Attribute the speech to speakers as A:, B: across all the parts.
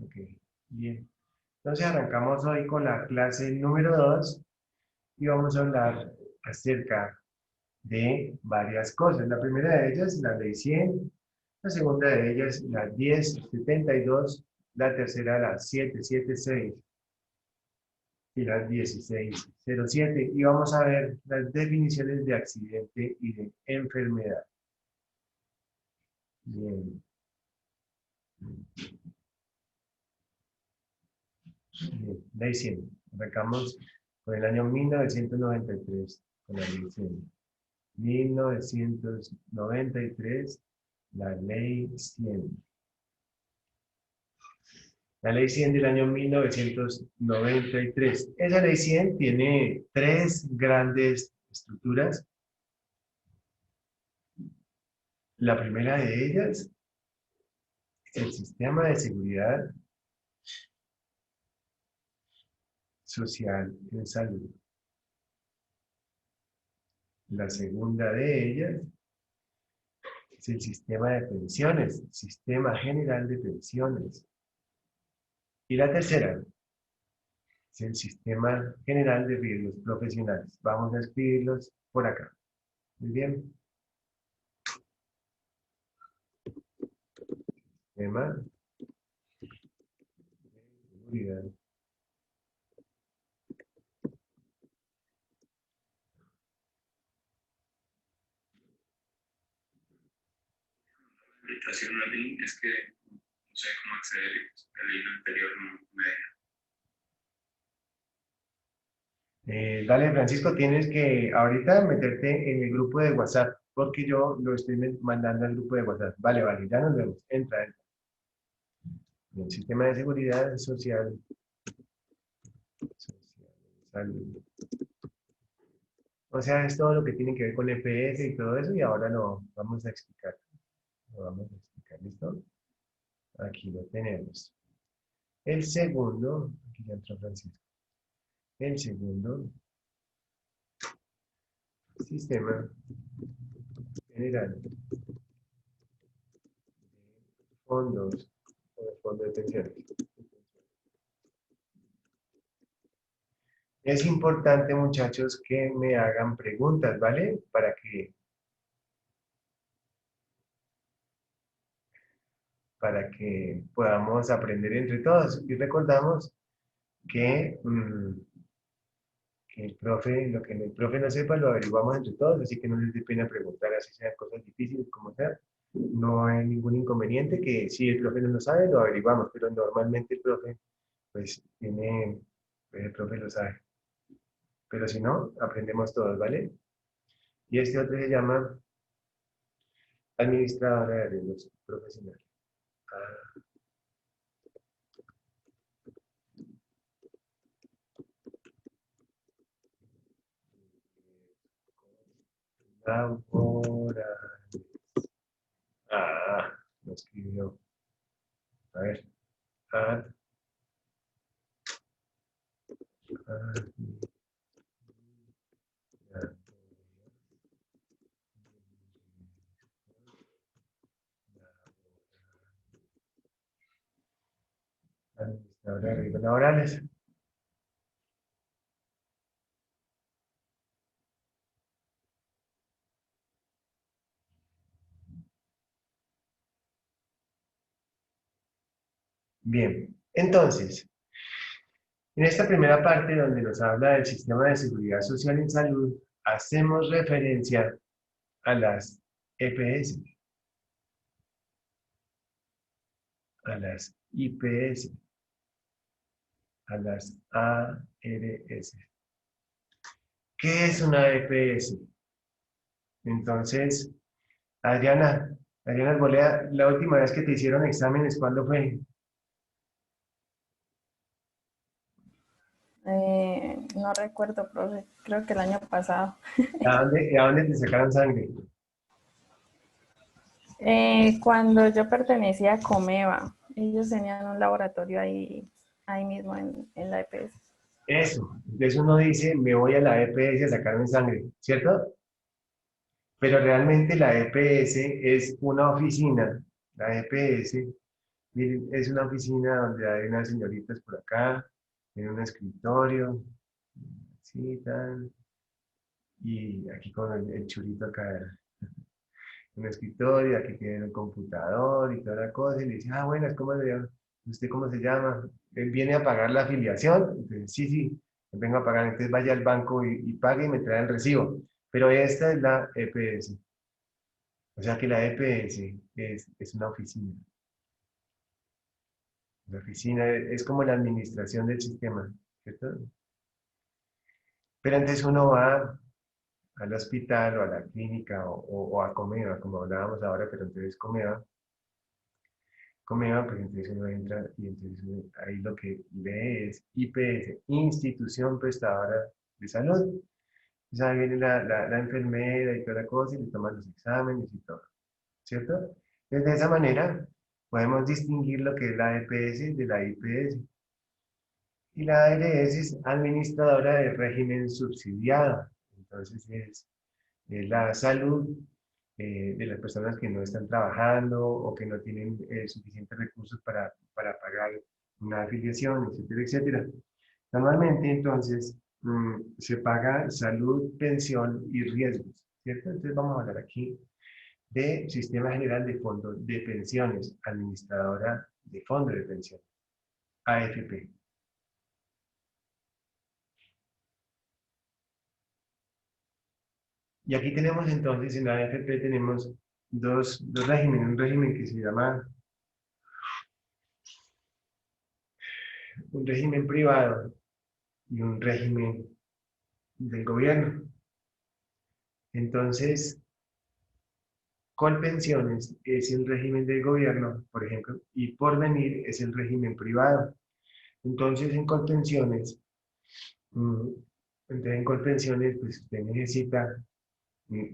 A: Ok, bien. Entonces arrancamos hoy con la clase número 2 y vamos a hablar acerca de varias cosas. La primera de ellas, la ley 100, la segunda de ellas, la 1072, la tercera, la 776 y la 1607. Y vamos a ver las definiciones de accidente y de enfermedad. Bien. Bien. Ley 100. Arrancamos con el año 1993, con la ley 100. 1993, la ley 100. La ley 100 del año 1993. Esa ley 100 tiene tres grandes estructuras. La primera de ellas, el sistema de seguridad social en salud. La segunda de ellas es el sistema de pensiones, Sistema General de Pensiones. Y la tercera es el Sistema General de Riesgos Profesionales. Vamos a escribirlos por acá. Muy bien. Sistema de seguridad
B: Invitación al link es que no sé cómo acceder, el link anterior no me deja.
A: Dale, Francisco, tienes que ahorita meterte en el grupo de WhatsApp, porque yo lo estoy mandando al grupo de WhatsApp. Vale, vale, ya nos vemos. Entra, entra. El sistema de seguridad social, salud. O sea, es todo lo que tiene que ver con EPS y todo eso, y ahora lo vamos a explicar. Lo vamos a explicar, ¿listo? Aquí lo tenemos. El segundo, aquí ya entró Francisco. El segundo, sistema general de fondos o de fondo de pensiones. Es importante, muchachos, que me hagan preguntas, ¿vale? Para que podamos aprender entre todos. Y recordamos que, que el profe, lo que el profe no sepa, lo averiguamos entre todos, así que no les dé pena preguntar, así sean cosas difíciles como sea. No hay ningún inconveniente que si el profe no lo sabe, lo averiguamos, pero normalmente el profe, pues, pues el profe lo sabe. Pero si no, aprendemos todos, ¿vale? Y este otro se llama administradora de riesgos profesionales. Laborales. Ah, lo escribió. A ver. Ad, administradora de riesgos laborales. Bien, entonces, en esta primera parte donde nos habla del sistema de seguridad social en salud, hacemos referencia a las EPS, a las IPS, a las ARS. ¿Qué es una EPS? Entonces, Adriana Arboleda, la última vez que te hicieron exámenes, ¿cuándo fue?
C: No recuerdo, profe. Creo que el año pasado.
A: ¿A dónde te sacaron sangre?
C: Cuando yo pertenecía a Comeva, ellos tenían un laboratorio ahí mismo en la EPS.
A: Eso, entonces uno dice, me voy a la EPS a sacarme sangre, ¿cierto? Pero realmente la EPS es una oficina, la EPS Miren, es una oficina donde hay unas señoritas por acá, en un escritorio, así, tal, y aquí con el churito acá, un escritorio, aquí tiene un computador y toda la cosa, y le dice, ah, bueno, ¿cómo le llama? ¿Usted cómo se llama? Él viene a pagar la afiliación, entonces, sí, sí, vengo a pagar, entonces vaya al banco y pague y me trae el recibo. Pero esta es la EPS, o sea que la EPS es una oficina. La oficina es como la administración del sistema, ¿cierto? Pero antes uno va al hospital o a la clínica o a Comeva, como hablábamos ahora, pero entonces Comeva, pues entonces uno entra y entonces ahí lo que lee es IPS, Institución Prestadora de Salud. O sea, ahí viene la enfermera y toda la cosa y le toman los exámenes y todo, ¿cierto? Entonces, de esa manera podemos distinguir lo que es la EPS de la IPS. Y la ARS es administradora de régimen subsidiado. Entonces es la salud de las personas que no están trabajando o que no tienen suficientes recursos para pagar una afiliación, etcétera, etcétera. Normalmente entonces se paga salud, pensión y riesgos, ¿cierto? Entonces vamos a hablar aquí de Sistema General de Fondo de Pensiones, administradora de Fondo de Pensiones, AFP. Y aquí tenemos entonces, en la AFP tenemos dos regímenes, un régimen que se llama un régimen privado y un régimen del gobierno. Entonces, Colpensiones es el régimen del gobierno, por ejemplo, y Porvenir es el régimen privado. Entonces, en Colpensiones, mm, entonces en Colpensiones, pues usted necesita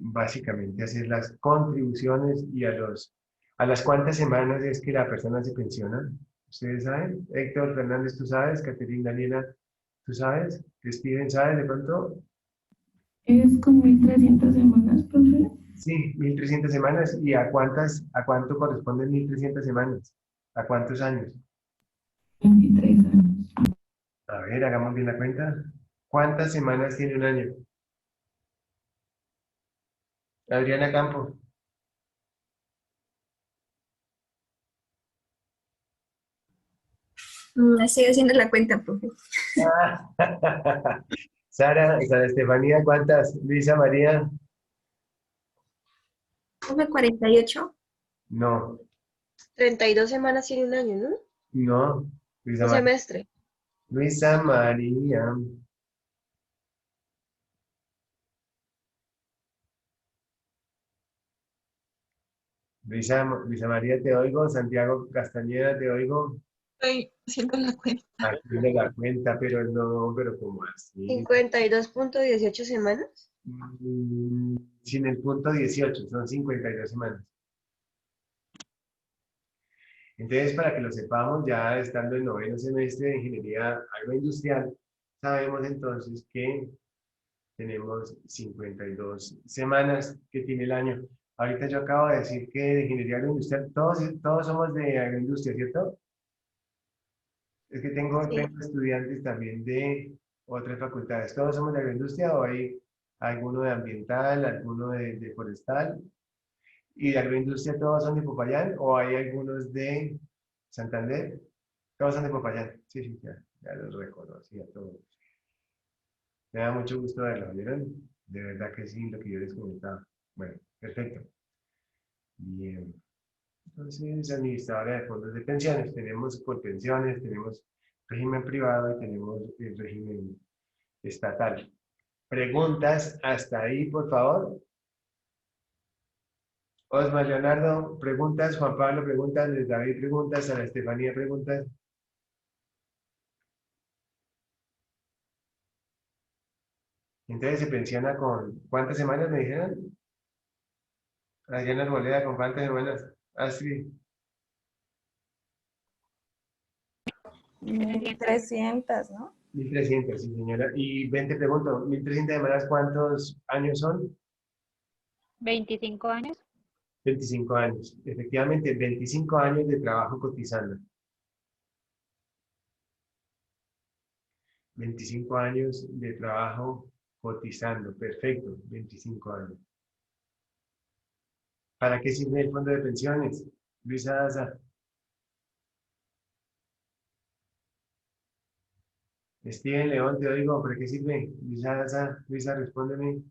A: básicamente hacer las contribuciones y a las cuántas semanas es que la persona se pensiona. ¿Ustedes saben? Héctor Fernández, ¿tú sabes? Caterina, Daniela, ¿tú sabes? Steven, ¿sabes de pronto?
D: Es con 1300 semanas, profe.
A: Sí, 1300 semanas. ¿Y a cuánto corresponden 1300 semanas? ¿A cuántos años?
D: 23 años.
A: A ver, hagamos bien la cuenta. ¿Cuántas semanas tiene un año? Adriana Campo.
E: Estoy haciendo la cuenta, profe.
A: Ah, Sara Estefanía, ¿cuántas? Luisa María,
E: Profe, 48.
A: no,
E: 32 semanas tiene un año, ¿no?
A: no, Luisa
E: Un
A: María,
E: semestre.
A: Luisa María, Luisa María, te oigo, Santiago Castañeda, te oigo,
D: Estoy haciendo la cuenta.
A: haciendo la cuenta, pero no, pero ¿cómo así?
E: 52.18 semanas.
A: Sin el punto 18, son 52 semanas. Entonces, para que lo sepamos, ya estando en noveno semestre de Ingeniería Agroindustrial, sabemos entonces que tenemos 52 semanas que tiene el año. Ahorita yo acabo de decir que de Ingeniería Agroindustrial, todos somos de agroindustria, ¿cierto? Es que
E: Sí.
A: tengo estudiantes también de otras facultades. ¿Todos somos de agroindustria o hay alguno de ambiental, alguno de forestal? ¿Y de agroindustria todos son de Popayán o hay algunos de Santander? Todos son de Popayán. Sí, sí, ya los reconocí a todos. Me da mucho gusto verlos, ¿vieron? De verdad que sí, lo que yo les comentaba. Bueno, perfecto. Bien. Entonces, administradora de fondos de pensiones. Tenemos Colpensiones, tenemos régimen privado y tenemos el régimen estatal. ¿Preguntas hasta ahí, por favor? Osmar Leonardo, preguntas. Juan Pablo, preguntas. Luis David, preguntas. Ana Estefanía, preguntas. Entonces se pensiona con, ¿cuántas semanas me dijeron? Adriana Arboleda, ¿con cuántas semanas? Astrid,
C: 1300, ¿no?
A: 1300, sí, señora. Y ven, te pregunto, 1300 semanas, ¿cuántos años son?
F: 25 años.
A: 25 años. Efectivamente, 25 años de trabajo cotizando. 25 años de trabajo cotizando. Perfecto, 25 años. ¿Para qué sirve el fondo de pensiones? Luisa Daza. Steven León, te oigo. ¿Para qué sirve? Luisa Daza. Luisa, respóndeme.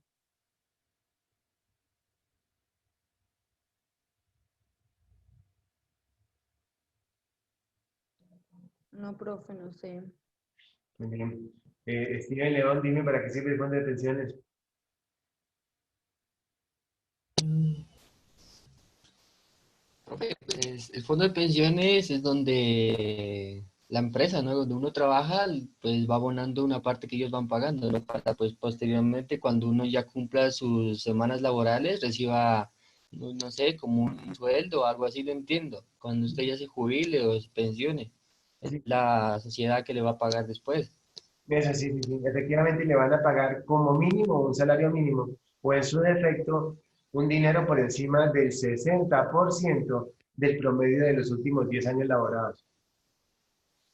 F: No, profe, no sé.
A: Muy bien. Steven León, dime para qué sirve el fondo de pensiones.
G: Profe, pues, el fondo de pensiones es donde la empresa, ¿no? Donde uno trabaja, pues va abonando una parte que ellos van pagando, ¿no? Para, pues, posteriormente, cuando uno ya cumpla sus semanas laborales, reciba, no sé, como un sueldo o algo así, lo entiendo. Cuando usted ya se jubile o se pensione, es
A: Sí,
G: la sociedad que le va a pagar después.
A: eso sí, sí, sí. Efectivamente le van a pagar como mínimo un salario mínimo o en su defecto un dinero por encima del 60% del promedio de los últimos 10 años laborados.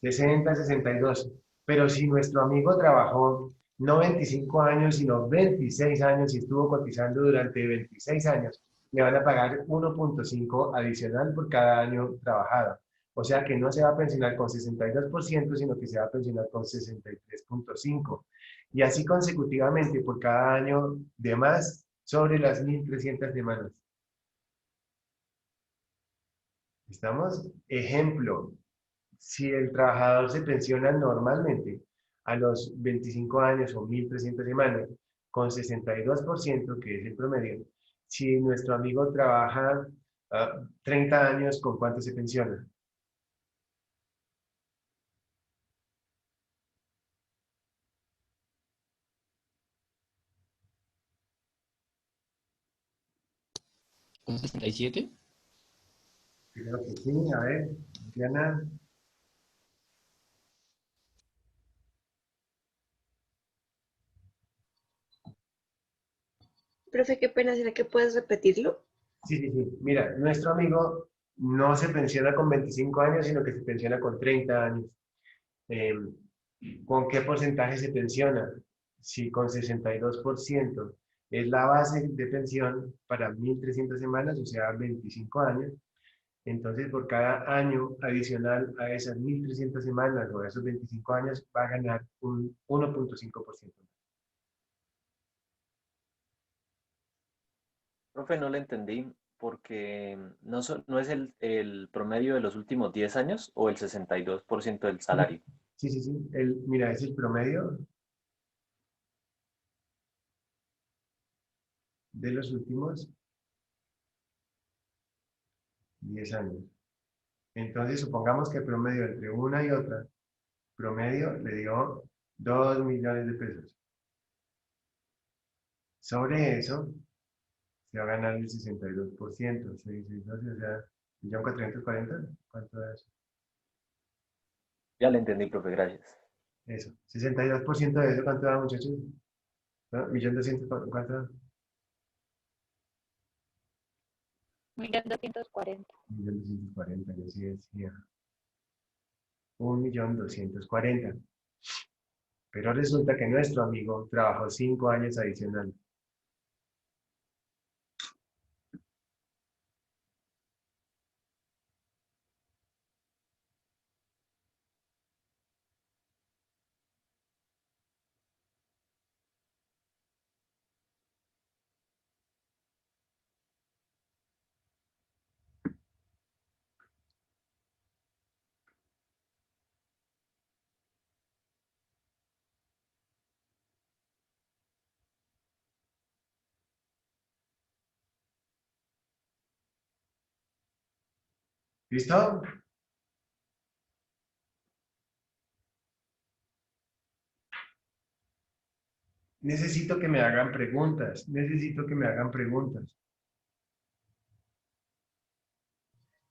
A: 60, 62. Pero si nuestro amigo trabajó no 25 años, sino 26 años y estuvo cotizando durante 26 años, le van a pagar 1,5 adicional por cada año trabajado. O sea que no se va a pensionar con 62%, sino que se va a pensionar con 63,5. Y así consecutivamente por cada año de más sobre las 1.300 semanas. ¿Estamos? Ejemplo, si el trabajador se pensiona normalmente a los 25 años o 1.300 semanas, con 62%, que es el promedio, si nuestro amigo trabaja 30 años, ¿con cuánto se pensiona?
G: ¿Con 67?
A: Creo que sí, a ver, Diana.
E: Profe, qué pena, ¿será que puedes repetirlo?
A: Sí, sí, sí. Mira, nuestro amigo no se pensiona con 25 años, sino que se pensiona con 30 años. Eh, ¿Con qué porcentaje se pensiona? Si con 62% es la base de pensión para 1.300 semanas, o sea, 25 años, entonces por cada año adicional a esas 1.300 semanas o a esos 25 años va a ganar un 1,5%.
H: Profe, no le entendí porque no es el promedio de los últimos 10 años o el 62% del salario.
A: Sí, sí, sí. Mira, es el promedio de los últimos 10 años. Entonces, supongamos que el promedio entre una y otra, promedio le dio 2 millones de pesos. Sobre eso, se va a ganar el 62%. 6, 6, 12, o sea, 1.440.000. ¿Cuánto es
H: Ya le entendí, profe, gracias.
A: eso? 62% de eso, ¿cuánto da, muchachos? ¿No? 1.200.000, ¿cuánto da?
F: 1.240.000.
A: 1.240.000, yo sí decía. 1.240.000. Pero resulta que nuestro amigo trabajó 5 años adicionales. ¿Listo? Necesito que me hagan preguntas. Necesito que me hagan preguntas.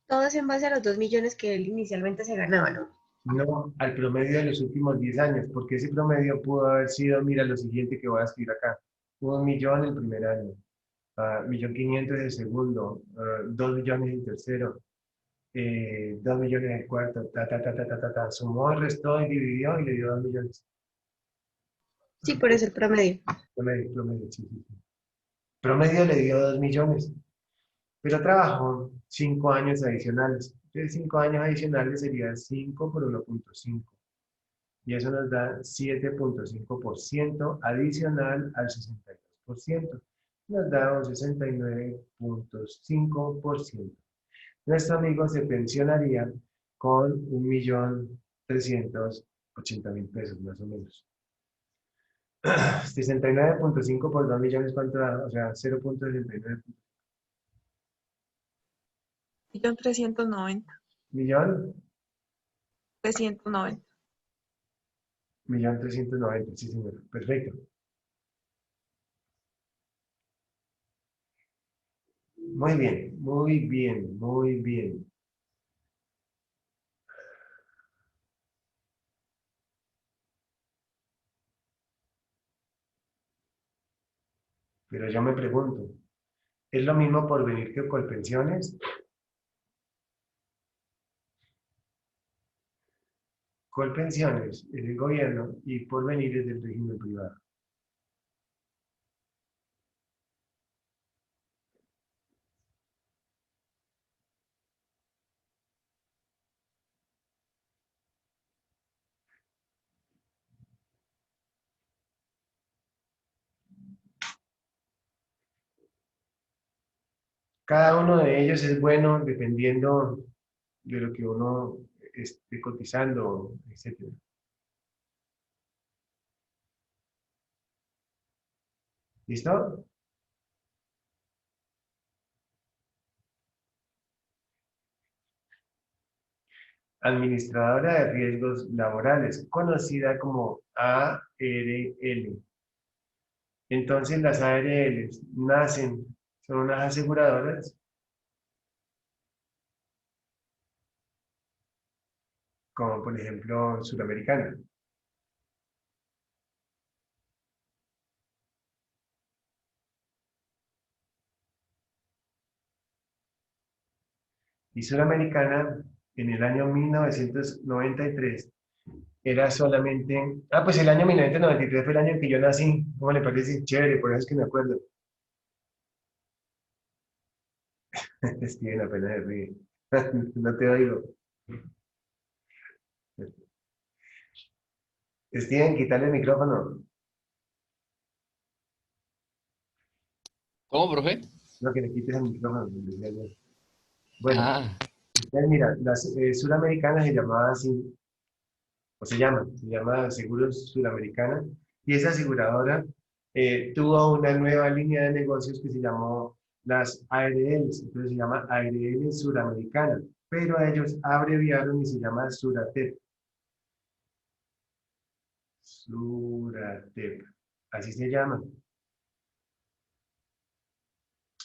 E: Todo es en base a los 2 millones que él inicialmente se ganaba, ¿no?
A: No al promedio de los últimos 10 años, porque ese promedio pudo haber sido, mira lo siguiente que voy a escribir acá, 1 millón el primer año, 1.500.000 el segundo, 2 millones el tercero, 2 millones el cuarto, sumó, restó y dividió y le dio 2 millones.
E: Sí, por eso el promedio.
A: Promedio, sí, sí, sí. Promedio le dio 2 millones, pero trabajó 5 años adicionales. Entonces, 5 años adicionales sería 5 por 1.5. Y eso nos da 7.5% adicional al 62%. Nos da un 69.5%. Nuestro amigo se pensionaría con 1.380.000 pesos, más o menos. 69.5 por 2 millones, ¿cuánto da? O sea, 0.69
D: 1.390.000.
A: millón,
D: 390.
A: 1.390.000, sí, señor. Perfecto. Muy bien, muy bien, muy bien. Pero yo me pregunto, ¿es lo mismo por venir que Colpensiones? Colpensiones es el gobierno y Porvenir es del régimen privado. Cada uno de ellos es bueno dependiendo de lo que uno esté cotizando, etc. ¿Listo? Administradora de riesgos laborales, conocida como ARL. Entonces las ARLs nacen, son unas aseguradoras, como por ejemplo Suramericana. Y Suramericana en el año 1993 era solamente, pues el año 1993 fue el año en que yo nací, ¿cómo le parece? Chévere, por eso es que me acuerdo. Steven apenas se ríe. No te oigo. Steven, quítale el micrófono.
G: ¿Cómo, profe?
A: No, que le quites el micrófono. Decía yo. Bueno,
G: Ah,
A: entonces mira, la Suramericana se llamaba así, o se llama Seguros Suramericana, y esa aseguradora tuvo una nueva línea de negocios que se llamó las ARLs, entonces se llama ARL Suramericana, pero a ellos abreviaron y se llama Suratep. Suratep, así se llama.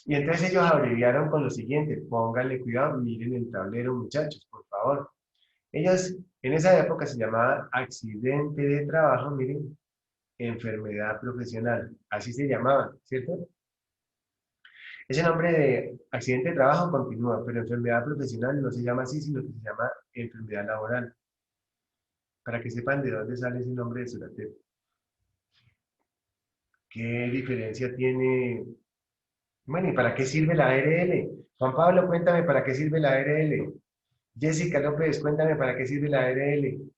A: Y entonces ellos abreviaron con lo siguiente, pónganle cuidado, miren el tablero muchachos, por favor. Ellos en esa época se llamaba accidente de trabajo, miren, enfermedad profesional, así se llamaba, ¿cierto? Ese nombre de accidente de trabajo continúa, pero enfermedad profesional no se llama así, sino que se llama enfermedad laboral. Para que sepan de dónde sale ese nombre de Suratep. ¿Qué diferencia tiene? Bueno, ¿y para qué sirve la ARL? Juan Pablo, cuéntame para qué sirve la ARL. Jessica López, cuéntame para qué sirve la ARL.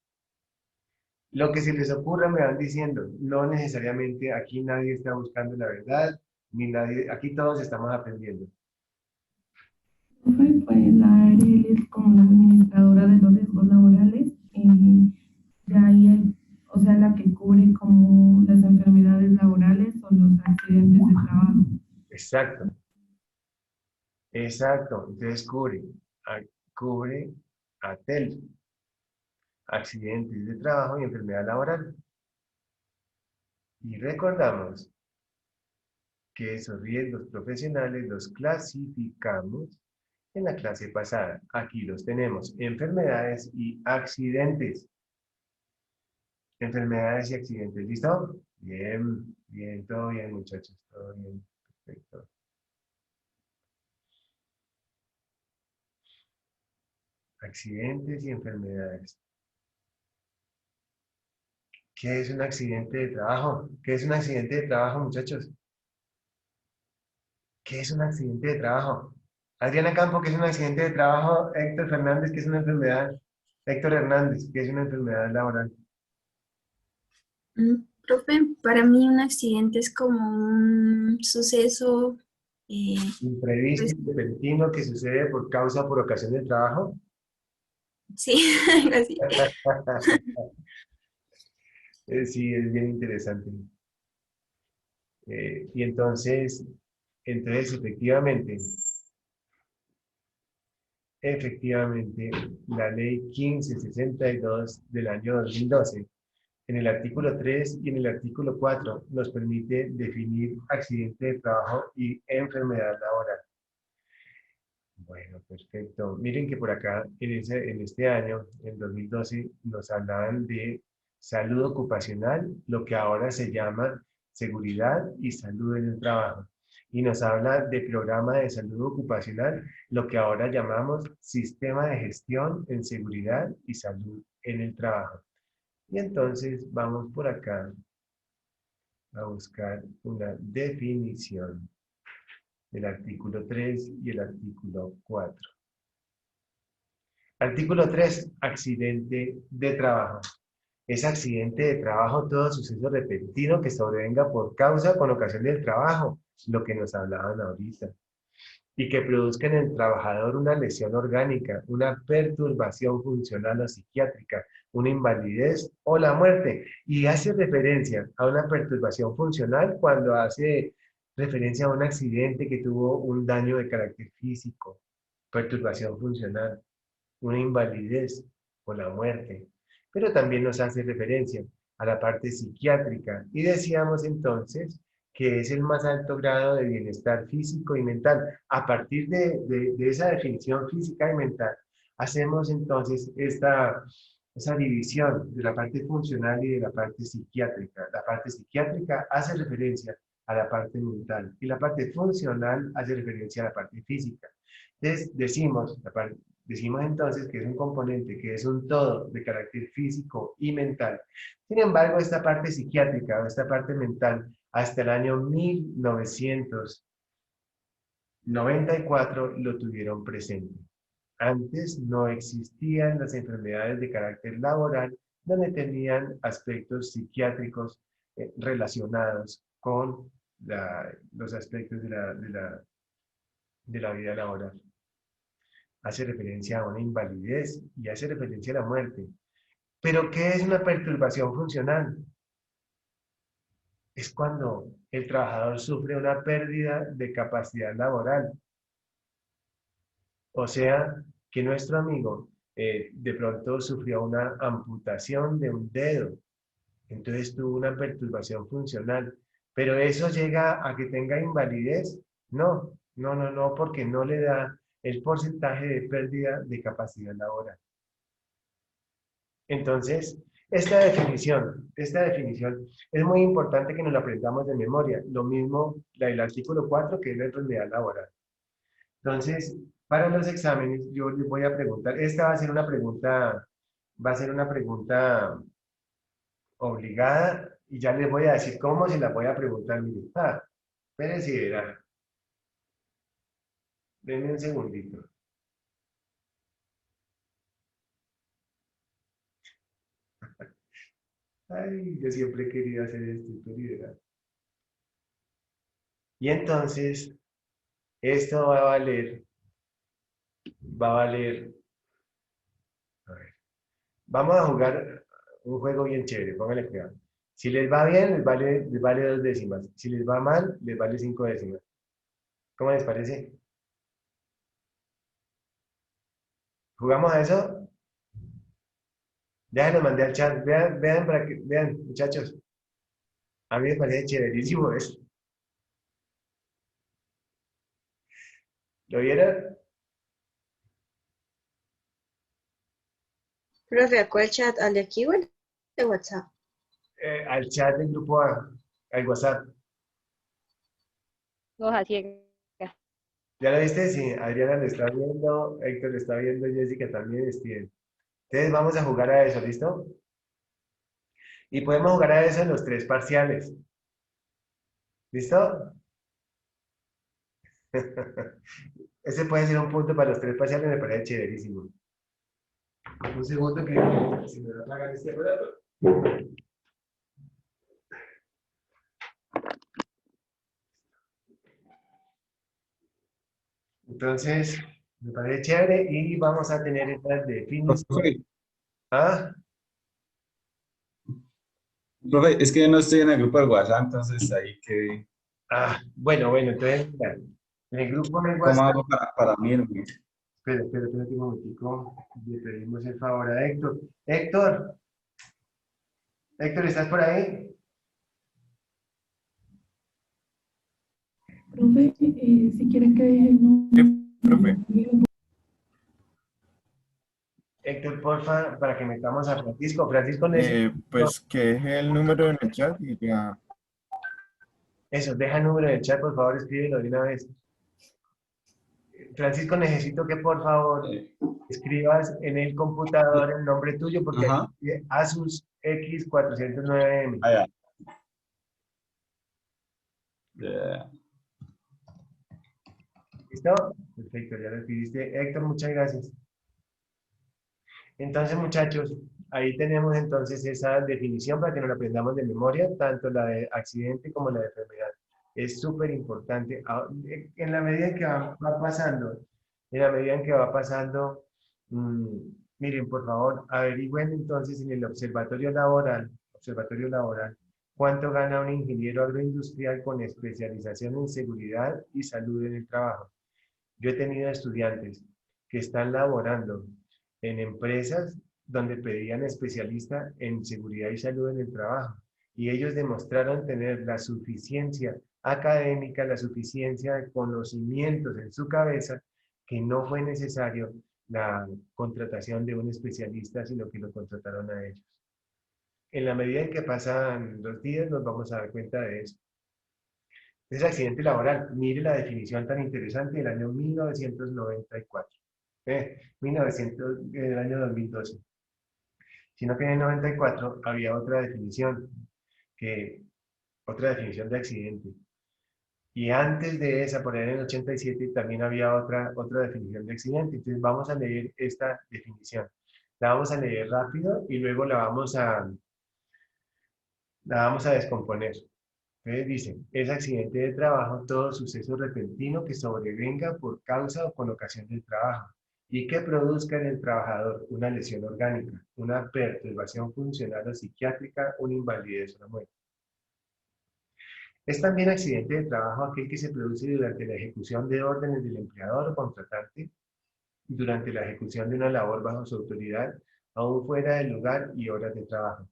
A: Lo que se les ocurra me van diciendo. No necesariamente aquí nadie está buscando la verdad, ni nadie, aquí todos estamos aprendiendo.
D: Profe, pues la ARL es como la administradora de los riesgos laborales. De ahí, o sea, la que cubre como las enfermedades laborales o los accidentes de trabajo.
A: Exacto, exacto. Entonces cubre a TEL, accidentes de trabajo y enfermedad laboral. Y recordamos que esos riesgos profesionales los clasificamos en la clase pasada. Aquí los tenemos, enfermedades y accidentes. Enfermedades y accidentes, ¿listo? Bien, bien, todo bien, muchachos, todo bien, perfecto. Accidentes y enfermedades. ¿Qué es un accidente de trabajo? ¿Qué es un accidente de trabajo, muchachos? ¿Qué es un accidente de trabajo? Adriana Campo, ¿qué es un accidente de trabajo? Héctor Fernández, ¿qué es una enfermedad? Héctor Hernández, ¿qué es una enfermedad laboral?
I: Profe, para mí un accidente es como un suceso, eh,
A: Imprevisto
I: pues
A: y repentino que sucede por causa o por ocasión del trabajo.
I: sí, algo así.
A: Sí, es bien interesante. Y entonces efectivamente, la ley 1562 del año 2012, en el artículo 3 y en el artículo 4, nos permite definir accidente de trabajo y enfermedad laboral. Bueno, perfecto. Miren que por acá, en este año, en 2012, nos hablaban de salud ocupacional, lo que ahora se llama seguridad y salud en el trabajo. Y nos habla de programa de salud ocupacional, lo que ahora llamamos sistema de gestión en seguridad y salud en el trabajo. Y entonces vamos por acá a buscar una definición del artículo 3 y el artículo 4. Artículo 3, accidente de trabajo. Es accidente de trabajo todo suceso repentino que sobrevenga por causa o con ocasión del trabajo, lo que nos hablaban ahorita, y que produzca en el trabajador una lesión orgánica, una perturbación funcional o psiquiátrica, una invalidez o la muerte. Y hace referencia a una perturbación funcional cuando hace referencia a un accidente que tuvo un daño de carácter físico, perturbación funcional, una invalidez o la muerte, pero también nos hace referencia a la parte psiquiátrica y decíamos entonces que es el más alto grado de bienestar físico y mental. A partir de esa definición física y mental, hacemos entonces esa división de la parte funcional y de la parte psiquiátrica. La parte psiquiátrica hace referencia a la parte mental y la parte funcional hace referencia a la parte física. Entonces, decimos entonces que es un componente, que es un todo de carácter físico y mental. Sin embargo, esta parte psiquiátrica o esta parte mental, hasta el año 1994 lo tuvieron presente. Antes no existían las enfermedades de carácter laboral donde tenían aspectos psiquiátricos relacionados con los aspectos de la vida laboral. Hace referencia a una invalidez y hace referencia a la muerte. ¿Pero qué es una perturbación funcional? Es cuando el trabajador sufre una pérdida de capacidad laboral. O sea, que nuestro amigo de pronto sufrió una amputación de un dedo. Entonces tuvo una perturbación funcional. ¿Pero eso llega a que tenga invalidez? No, no, no, no, porque no le da el porcentaje de pérdida de capacidad laboral. Entonces, esta definición es muy importante que nos la aprendamos de memoria. Lo mismo la del artículo 4, que es la enfermedad laboral. Entonces, para los exámenes, yo les voy a preguntar, esta va a ser una pregunta obligada, y ya les voy a decir cómo se la voy a preguntar. Miren, espérense y verán. Denme un segundito. Ay, yo siempre he querido hacer esto, liderazgo. Y entonces, esto va a valer, a ver, vamos a jugar un juego bien chévere, pónganle cuidado. Si les va bien, les vale 2 décimas. Si les va mal, les vale 5 décimas. ¿Cómo les parece? ¿Jugamos a eso? Ya se lo mandé al chat. Vean, vean, vean, muchachos. A mí me parece chéverísimo eso. ¿Lo vieron?
E: Profe, ¿a cuál chat? ¿Al de aquí o al de WhatsApp?
A: Al chat del grupo A, al WhatsApp.
F: Hoja ciega.
A: ¿Ya lo viste? Sí, Adriana lo está viendo, Héctor lo está viendo, Jessica también, Steven. Entonces vamos a jugar a eso, ¿listo? Y podemos jugar a eso en los 3 parciales. ¿Listo? Ese puede ser un punto para los 3 parciales, me parece chéverísimo. Un segundo que si me lo apagan este aparato. Entonces, me parece chévere y vamos a tener estas definiciones.
J: Profe,
A: ¿Ah?
J: profe, es que no estoy en el grupo del WhatsApp, entonces ahí que,
A: Bueno, entonces, mira, en el grupo de
J: ¿cómo
A: WhatsApp,
J: hago para mí?
A: espera un momentico, le pedimos el favor a Héctor. Héctor, ¿estás por ahí?
D: Profe, si quiere que deje el nombre.
K: Profe.
A: Héctor, porfa, para que metamos a Francisco. Francisco necesita...
K: Pues que deje el número en el chat y ya.
A: Eso, deja el número del chat, por favor, escríbelo de una vez. Francisco, necesito que por favor escribas en el computador el nombre tuyo porque
J: Ajá.
A: aquí dice Asus X409M.
J: Ah, ya.
A: ¿Listo? Perfecto, ya lo escribiste. Héctor, muchas gracias. Entonces, muchachos, ahí tenemos entonces esa definición para que nos la aprendamos de memoria, tanto la de accidente como la de enfermedad. Es súper importante. En la medida en que va pasando, en la medida en que va pasando, mm, miren, por favor, averigüen entonces en el observatorio laboral, cuánto gana un ingeniero agroindustrial con especialización en seguridad y salud en el trabajo. Yo he tenido estudiantes que están laborando en empresas donde pedían especialista en seguridad y salud en el trabajo y ellos demostraron tener la suficiencia académica, la suficiencia de conocimientos en su cabeza que no fue necesario la contratación de un especialista, sino que lo contrataron a ellos. En la medida en que pasan los días nos vamos a dar cuenta de eso. Es accidente laboral. Mire la definición tan interesante del año 1994. 1900, del año 2012. Sino que en el 94 había otra definición de accidente. Y antes de esa, por ahí en el 87, también había otra definición de accidente. Entonces vamos a leer esta definición. La vamos a leer rápido y luego la vamos a descomponer. Entonces dice, es accidente de trabajo todo suceso repentino que sobrevenga por causa o con ocasión del trabajo y que produzca en el trabajador una lesión orgánica, una perturbación funcional o psiquiátrica, una invalidez o una muerte. Es también accidente de trabajo aquel que se produce durante la ejecución de órdenes del empleador o contratante, durante la ejecución de una labor bajo su autoridad, aún fuera del lugar y horas de trabajo.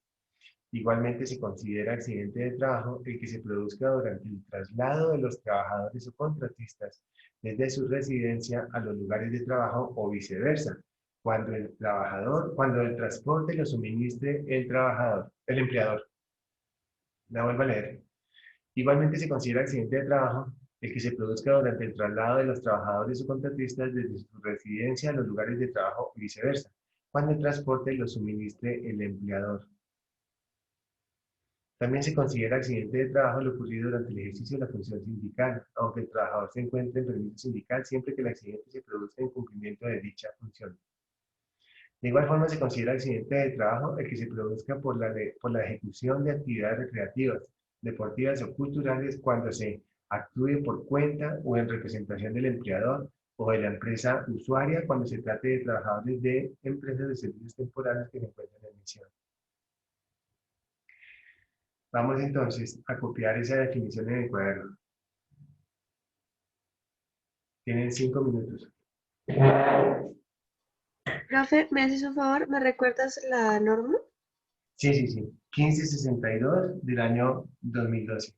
A: Igualmente se considera accidente de trabajo el que se produzca durante el traslado de los trabajadores o contratistas desde su residencia a los lugares de trabajo o viceversa, cuando el transporte lo suministre el empleador. La vuelvo a leer. Igualmente se considera accidente de trabajo el que se produzca durante el traslado de los trabajadores o contratistas desde su residencia a los lugares de trabajo y viceversa, cuando el transporte lo suministre el empleador. También se considera accidente de trabajo lo ocurrido durante el ejercicio de la función sindical, aunque el trabajador se encuentre en permiso sindical siempre que el accidente se produzca en cumplimiento de dicha función. De igual forma, se considera accidente de trabajo el que se produzca por la ejecución de actividades recreativas, deportivas o culturales cuando se actúe por cuenta o en representación del empleador o de la empresa usuaria cuando se trate de trabajadores de empresas de servicios temporales que se encuentran en misión. Vamos entonces a copiar esa definición en el cuaderno. Tienen 5 minutos.
E: Profe, ¿me haces un favor? ¿Me recuerdas la norma?
A: Sí. 1562 del año 2012.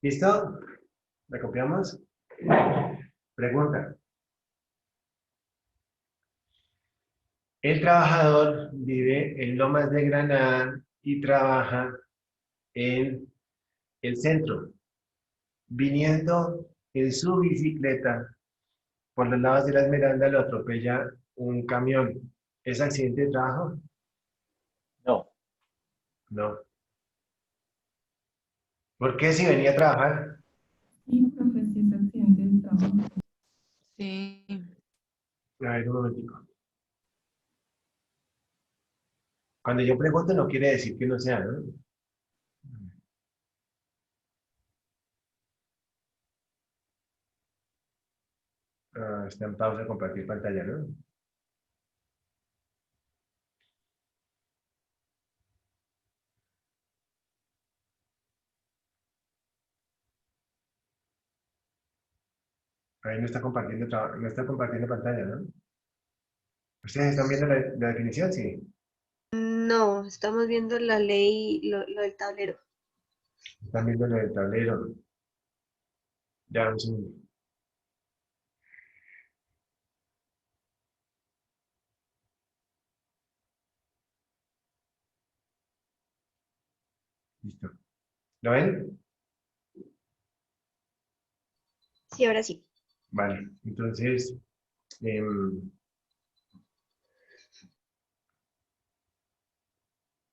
A: ¿Listo? ¿La copiamos? Pregunta. El trabajador vive en Lomas de Granada y trabaja en el centro. Viniendo en su bicicleta por los lados de la Esmeralda lo atropella un camión. ¿Es accidente de trabajo?
H: No,
A: No. ¿Por qué si venía a trabajar?
D: Sí, profe, sí es accidente de trabajo.
F: Sí.
A: A ver, un momentico. Cuando yo pregunto no quiere decir que no sea, ¿no? Está en pausa compartir pantalla, ¿no? Ahí no está compartiendo, no está compartiendo pantalla, ¿no? ¿Ustedes están viendo la definición? Sí.
E: No, estamos viendo la ley, lo del tablero.
A: Están viendo lo del tablero. Ya, un segundo. Listo. ¿Lo ven?
E: Sí, ahora sí.
A: Vale, entonces,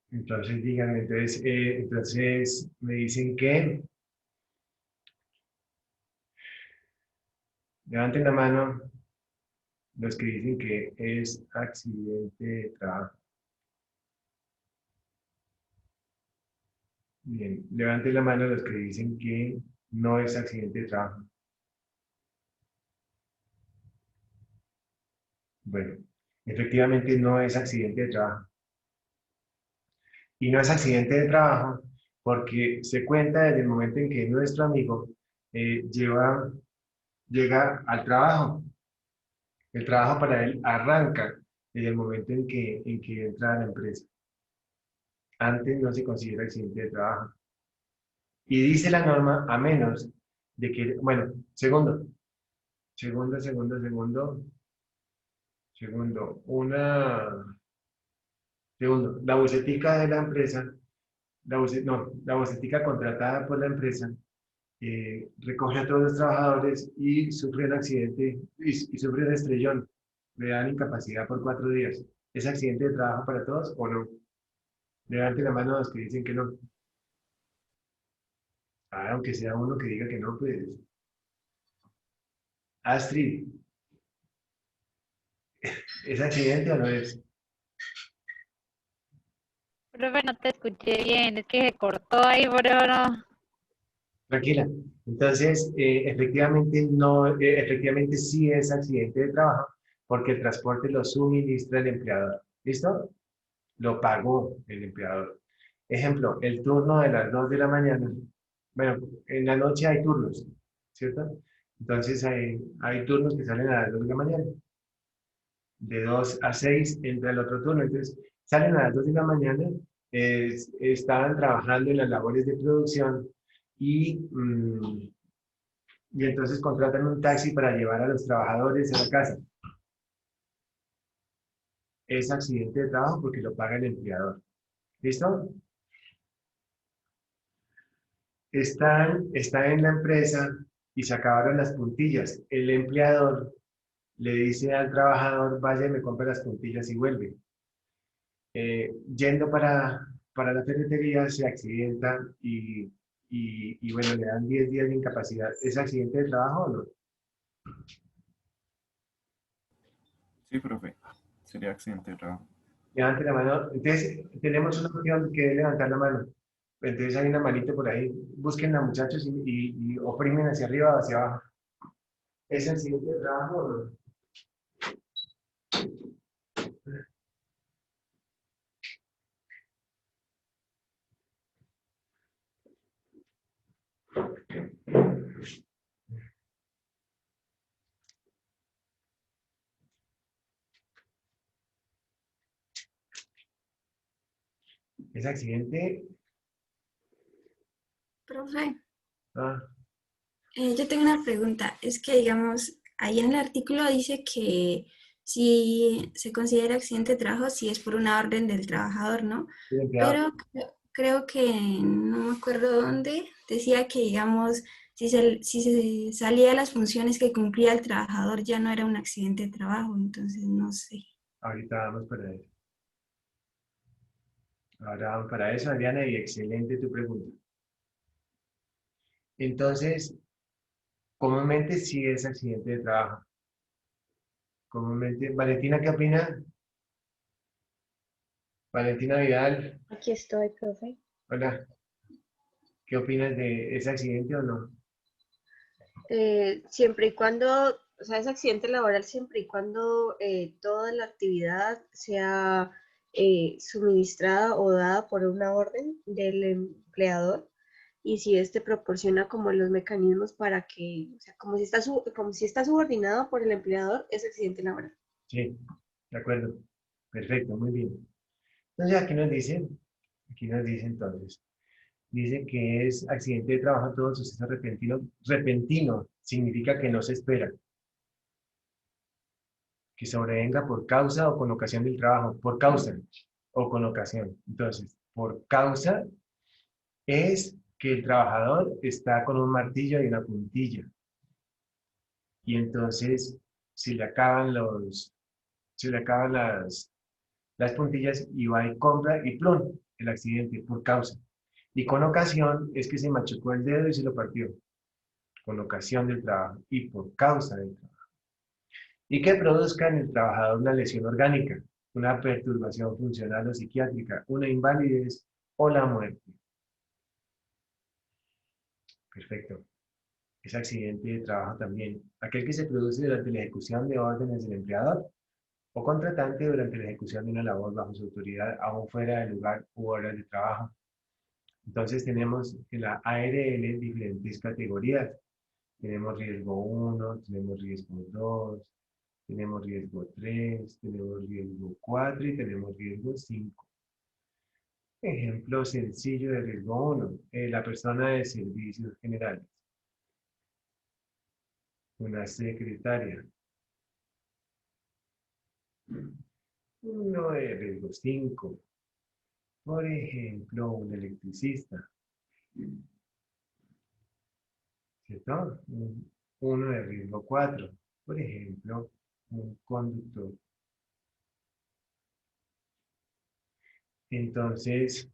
A: díganme, entonces me dicen que, levanten la mano los que dicen que es accidente de trabajo. Bien, levanten la mano los que dicen que no es accidente de trabajo. Bueno, efectivamente no es accidente de trabajo. Y no es accidente de trabajo porque se cuenta desde el momento en que nuestro amigo llega al trabajo. El trabajo para él arranca desde el momento en que entra a la empresa. Antes no se considera accidente de trabajo. Y dice la norma, a menos de que, bueno, la bucetica de la empresa, la bucetica contratada por la empresa, recoge a todos los trabajadores y sufre un accidente, y sufre un estrellón, le dan incapacidad por 4 días. ¿Es accidente de trabajo para todos o no? Levanten la mano los que dicen que no. Aunque sea uno que diga que no, pues. Astrid, ¿es accidente o no es?
L: Profe, no te escuché bien, es que se cortó ahí, pero no.
A: Tranquila. Entonces, efectivamente, no, efectivamente sí es accidente de trabajo porque el transporte lo suministra el empleador. ¿Listo? Lo pagó el empleador. Ejemplo, el turno de las 2 de la mañana. Bueno, en la noche hay turnos, ¿cierto? Entonces hay turnos que salen a las 2 de la mañana. De 2 a 6 entra el otro turno. Entonces, salen a las 2 de la mañana, estaban trabajando en las labores de producción y entonces contratan un taxi para llevar a los trabajadores a la casa. Es accidente de trabajo porque lo paga el empleador. ¿Listo? Están en la empresa y se acabaron las puntillas. El empleador le dice al trabajador, vaya y me compre las puntillas y vuelve. Yendo para la ferretería se accidenta y bueno, le dan 10 días de incapacidad. ¿Es accidente de trabajo o no?
K: Sí, profe. Sería accidente de trabajo.
A: Levante la mano. Entonces, tenemos una opción que es levantar la mano. Entonces hay una manito por ahí. Búsquenla, muchachos, y oprimen hacia arriba o hacia abajo. ¿Es accidente de trabajo o no? ¿Es accidente?
I: Profe,
A: Ah,
I: yo tengo una pregunta. Es que, digamos, ahí en el artículo dice que si se considera accidente de trabajo si es por una orden del trabajador, ¿no?
A: el empleador.
I: Pero creo que, no me acuerdo dónde, decía que, digamos, si se salía de las funciones que cumplía el trabajador ya no era un accidente de trabajo, entonces no sé.
A: Ahorita vamos para eso. Ahora vamos para eso, Adriana, y excelente tu pregunta. Entonces, comúnmente sí es accidente de trabajo. Comúnmente, Valentina, ¿qué opina? Valentina Vidal,
E: Aquí estoy, profe.
A: hola. ¿Qué opinas de ese accidente o no?
E: Siempre y cuando, o sea, es accidente laboral siempre y cuando toda la actividad sea suministrada o dada por una orden del empleador y si éste proporciona como los mecanismos para que, o sea, como si está subordinado por el empleador, es accidente laboral.
A: Sí, de acuerdo. Perfecto, muy bien. Entonces, aquí nos dice entonces, dice que es accidente de trabajo todo suceso repentino. Repentino significa que no se espera, que sobrevenga por causa o con ocasión del trabajo, por causa o con ocasión. Entonces, por causa es que el trabajador está con un martillo y una puntilla. Y entonces se le acaban las puntillas y va y compra y plum, el accidente por causa. Y con ocasión es que se machucó el dedo y se lo partió. Con ocasión del trabajo y por causa del trabajo. Y que produzca en el trabajador una lesión orgánica, una perturbación funcional o psiquiátrica, una invalidez o la muerte. Perfecto. Es accidente de trabajo también. Aquel que se produce durante la ejecución de órdenes del empleador o contratante durante la ejecución de una labor bajo su autoridad, aún fuera del lugar u horas de trabajo. Entonces tenemos en la ARL diferentes categorías. Tenemos riesgo 1, tenemos riesgo 2, tenemos riesgo 3, tenemos riesgo 4 y tenemos riesgo 5. Ejemplo sencillo de riesgo 1. La persona de servicios generales. Una secretaria. Uno de riesgo 5. Por ejemplo, un electricista. ¿Cierto? Uno de riesgo 4. Por ejemplo, un conductor. Entonces,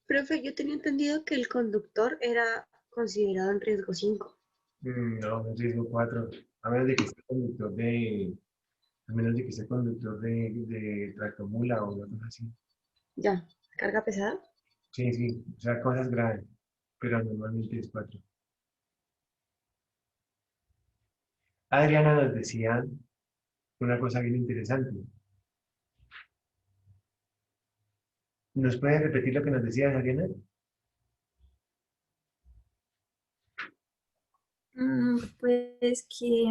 E: Profe, yo tenía entendido que el conductor era considerado en riesgo 5.
A: no, un riesgo 4. A menos de que sea conductor a menos de que sea conductor de tractomula o una cosa así.
E: Ya, carga pesada.
A: Sí, sí, o sea, cosas graves, pero normalmente es 4. Adriana nos decía una cosa bien interesante. ¿Nos puede repetir lo que nos decía Adriana?
I: Pues que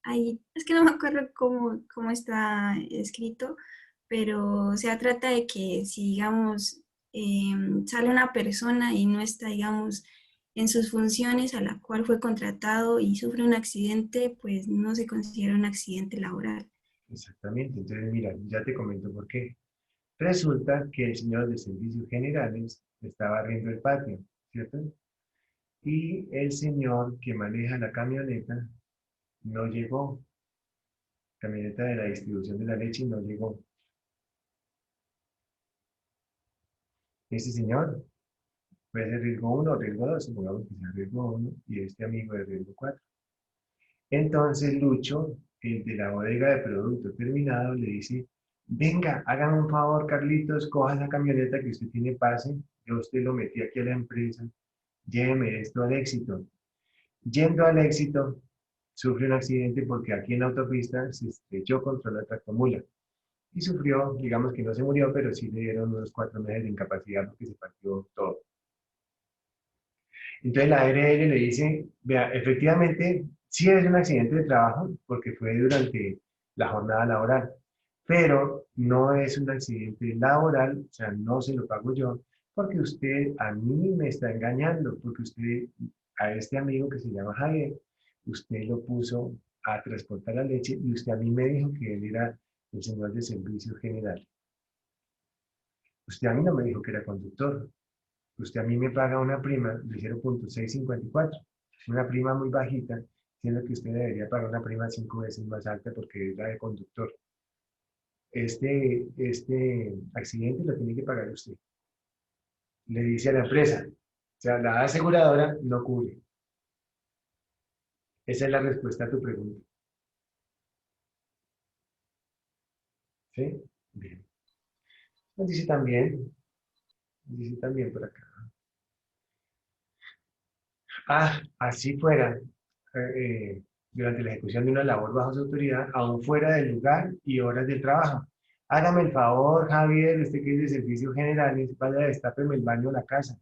I: ahí, es que no me acuerdo cómo está escrito, pero o sea, trata de que si, digamos, sale una persona y no está, digamos, en sus funciones a la cual fue contratado y sufre un accidente, pues no se considera un accidente laboral.
A: Exactamente, entonces mira, ya te comento por qué. Resulta que el señor de servicios generales estaba barriendo el patio, ¿cierto? Y el señor que maneja la camioneta no llegó, camioneta de la distribución de la leche no llegó. Ese señor puede ser riesgo 1 o riesgo 2, supongamos que sea riesgo 1 y este amigo de riesgo 4. Entonces Lucho, el de la bodega de producto terminado, le dice, venga, hágame un favor, Carlitos, coja esa camioneta que usted tiene pase, yo a usted lo metí aquí a la empresa, lléveme esto al éxito. Yendo al éxito, sufre un accidente porque aquí en la autopista se estrelló contra la tractomula y sufrió, digamos que no se murió, pero sí le dieron unos 4 meses de incapacidad porque se partió todo. Entonces la ARL le dice, vea, efectivamente, sí es un accidente de trabajo porque fue durante la jornada laboral, pero no es un accidente laboral, o sea, no se lo pago yo, porque usted a mí me está engañando, porque usted, a este amigo que se llama Javier, usted lo puso a transportar la leche y usted a mí me dijo que él era el señor de servicio general. Usted a mí no me dijo que era conductor. Usted a mí me paga una prima de 0.654, una prima muy bajita, siendo que usted debería pagar una prima 5 veces más alta porque es la de conductor. Este accidente lo tiene que pagar usted. Le dice a la empresa, o sea, la aseguradora no cubre. Esa es la respuesta a tu pregunta. ¿Sí? Bien. Dice también por acá. Así fuera, durante la ejecución de una labor bajo su autoridad, aún fuera del lugar y horas de trabajo. Hágame el favor, Javier, usted que es de servicios generales, vaya, destápeme el baño de la casa.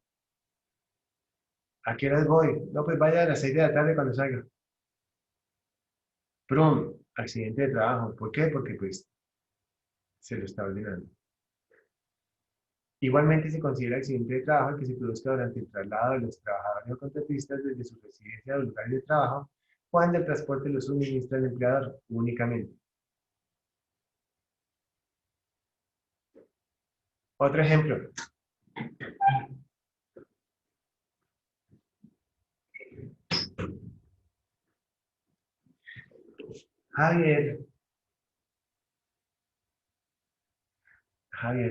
A: ¿A qué horas voy? No, pues vaya a las 6 de la tarde cuando salga. ¡Prum! Accidente de trabajo. ¿Por qué? Porque pues se lo está ordenando. Igualmente se considera accidente de trabajo el que se produzca durante el traslado de los trabajadores o contratistas desde su residencia a los lugares de trabajo cuando el transporte lo suministra el empleador únicamente. Otro ejemplo. Javier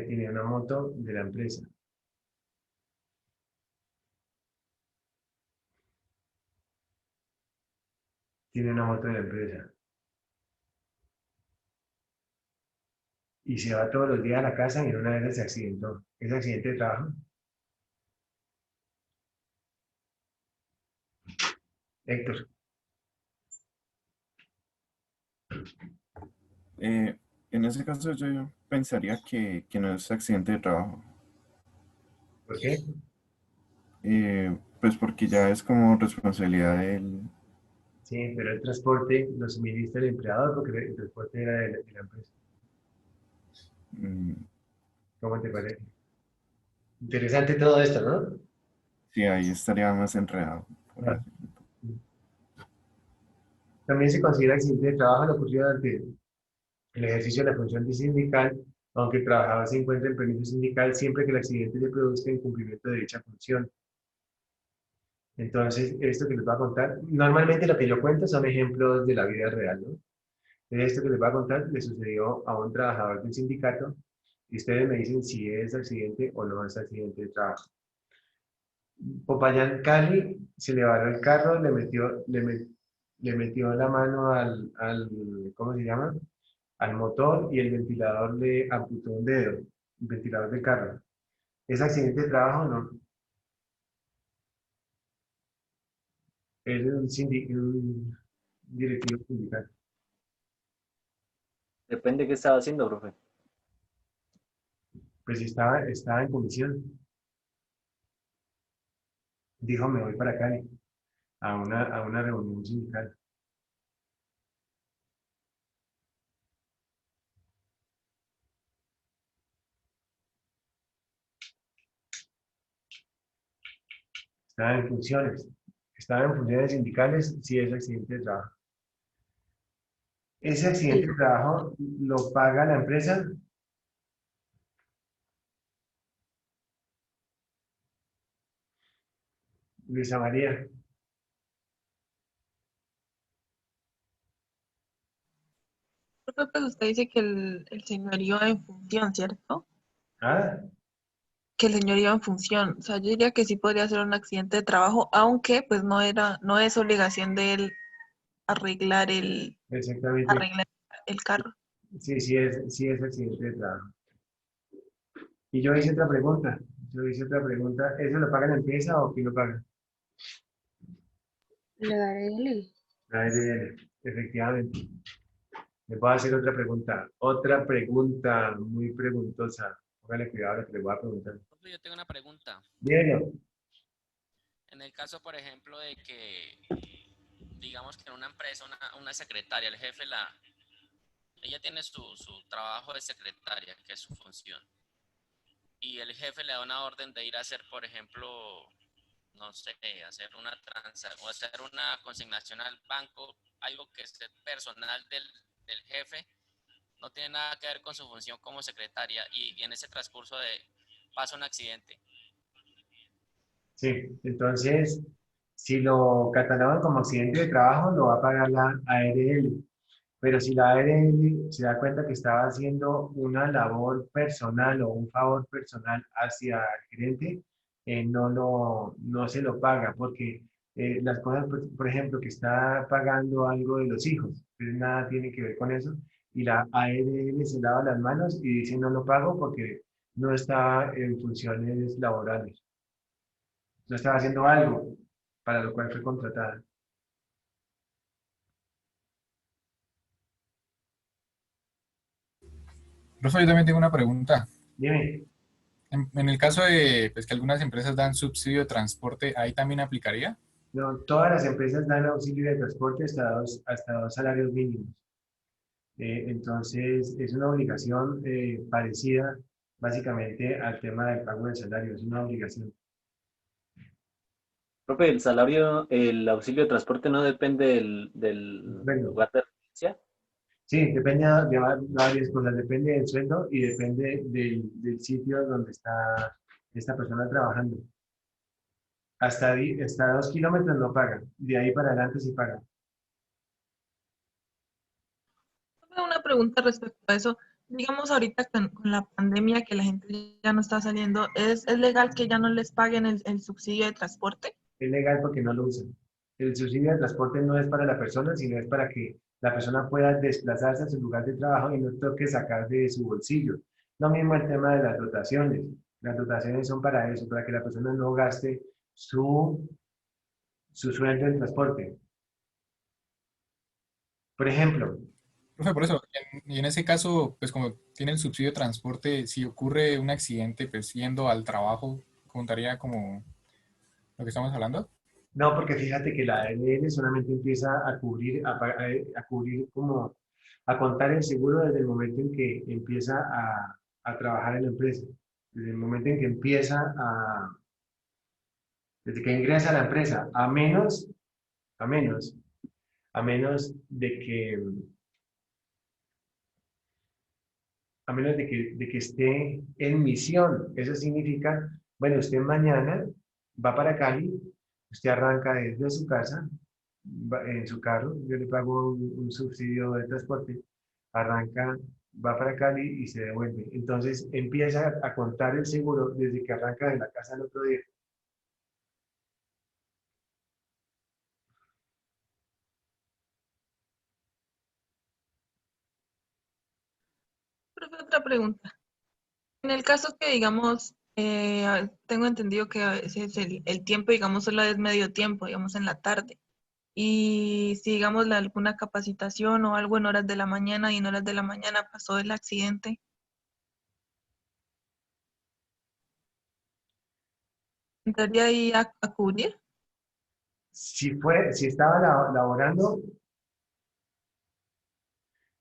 A: tiene una moto de la empresa. Tiene una moto de la empresa. Y se va todos los días a la casa y en una vez se accidentó. ¿Es accidente de trabajo? Héctor.
K: En ese caso yo pensaría que no es accidente de trabajo.
A: ¿Por qué?
K: Pues porque ya es como responsabilidad del...
A: Sí, pero el transporte lo suministra el empleador porque el transporte era de la empresa.
K: mm,
A: ¿Cómo te parece? Interesante todo esto, ¿no?
K: Sí, ahí estaría más enredado. Por
A: Ah.
K: así.
A: También se considera accidente de trabajo lo ocurrido durante el ejercicio de la función de sindical, aunque el trabajador se encuentre en permiso sindical siempre que el accidente le produzca incumplimiento de dicha función. Entonces, esto que les voy a contar, normalmente lo que yo cuento son ejemplos de la vida real, ¿no? Esto que les voy a contar le sucedió a un trabajador del sindicato y ustedes me dicen si es accidente o no es accidente de trabajo. Popayán Cali se le varó el carro, le metió la mano ¿cómo se llama? Al motor y el ventilador le amputó un dedo, el ventilador del carro. ¿Es accidente de trabajo o no? Es un directivo sindical.
H: Depende qué estaba haciendo, profe.
A: Pues estaba en comisión. Dijo, me voy para Cali a una reunión sindical. Estaba en funciones. Estaba en funciones sindicales, sí es accidente de trabajo. ¿Ese accidente
E: Sí.
A: de trabajo lo paga la empresa? Luisa María.
M: Profe, pues usted dice que el señor iba en función, ¿cierto?
A: Ah,
M: Que el señor iba en función. O sea, yo diría que sí podría ser un accidente de trabajo, aunque pues no es obligación de él arreglar
A: exactamente.
M: arreglar el carro.
A: Sí, sí es accidente de trabajo. Y yo hice otra pregunta. ¿Eso lo paga la empresa o quién lo paga?
E: La ARL.
A: La ARL, efectivamente. Me puedo hacer otra pregunta. Otra pregunta muy preguntosa. Póngale cuidado a lo que le voy a preguntar.
N: Profe, yo tengo una pregunta.
A: Dígalo.
N: En el caso, por ejemplo, de que, digamos que en una empresa, una secretaria, el jefe, ella tiene su trabajo de secretaria, que es su función. Y el jefe le da una orden de ir a hacer, por ejemplo, no sé, hacer una transacción o hacer una consignación al banco, algo que es personal del jefe, no tiene nada que ver con su función como secretaria y en ese transcurso pasa un accidente.
A: Sí, entonces, si lo catalogan como accidente de trabajo, lo va a pagar la ARL. Pero si la ARL se da cuenta que estaba haciendo una labor personal o un favor personal hacia el gerente, no se lo paga, porque las cosas, por ejemplo, que está pagando algo de los hijos, pero nada tiene que ver con eso, y la ARL se lava las manos y dice no lo pago porque no está en funciones laborales, no estaba haciendo algo para lo cual fue contratada.
O: Profe, yo también tengo una pregunta.
A: Dime.
O: En el caso de pues, que algunas empresas dan subsidio de transporte, ¿ahí también aplicaría?
A: No, todas las empresas dan auxilio de transporte hasta dos salarios mínimos. Entonces, es una obligación parecida básicamente al tema del pago del salario, es una obligación.
H: Profe, el salario, el auxilio de transporte no depende del
A: Bueno,
H: lugar de residencia.
A: sí, depende de varias cosas, depende del sueldo y depende del sitio donde está esta persona trabajando. Hasta 2 kilómetros no paga, de ahí para adelante sí paga.
M: Tengo una pregunta respecto a eso. Digamos ahorita con la pandemia que la gente ya no está saliendo, ¿es legal que ya no les paguen el subsidio de transporte?
A: Es legal porque no lo usan. El subsidio de transporte no es para la persona, sino es para que la persona pueda desplazarse a su lugar de trabajo y no toque sacar de su bolsillo. Lo mismo el tema de las dotaciones. Las dotaciones son para eso, para que la persona no gaste su sueldo en transporte. Por ejemplo,
O: Profe, por eso, y en ese caso, pues como tiene el subsidio de transporte, si ocurre un accidente, pues yendo al trabajo, ¿contaría como lo que estamos hablando?
A: no, porque fíjate que la ALL solamente empieza a cubrir, a cubrir como a contar el seguro desde el momento en que empieza a trabajar en la empresa, desde el momento en que desde que ingresa a la empresa, a menos, a menos de que, de que esté en misión. Eso significa, bueno, usted mañana va para Cali, usted arranca desde su casa, en su carro, yo le pago un subsidio de transporte, arranca, va para Cali y se devuelve. Entonces empieza a contar el seguro desde que arranca de la casa el otro día.
M: Profe, otra pregunta. En el caso que, digamos, tengo entendido que a veces el tiempo, digamos, solo es medio tiempo, digamos, en la tarde. Y si, digamos, alguna capacitación o algo en horas de la mañana y en horas de la mañana pasó el accidente, ¿entraría ahí a cubrir?
A: Si estaba laborando,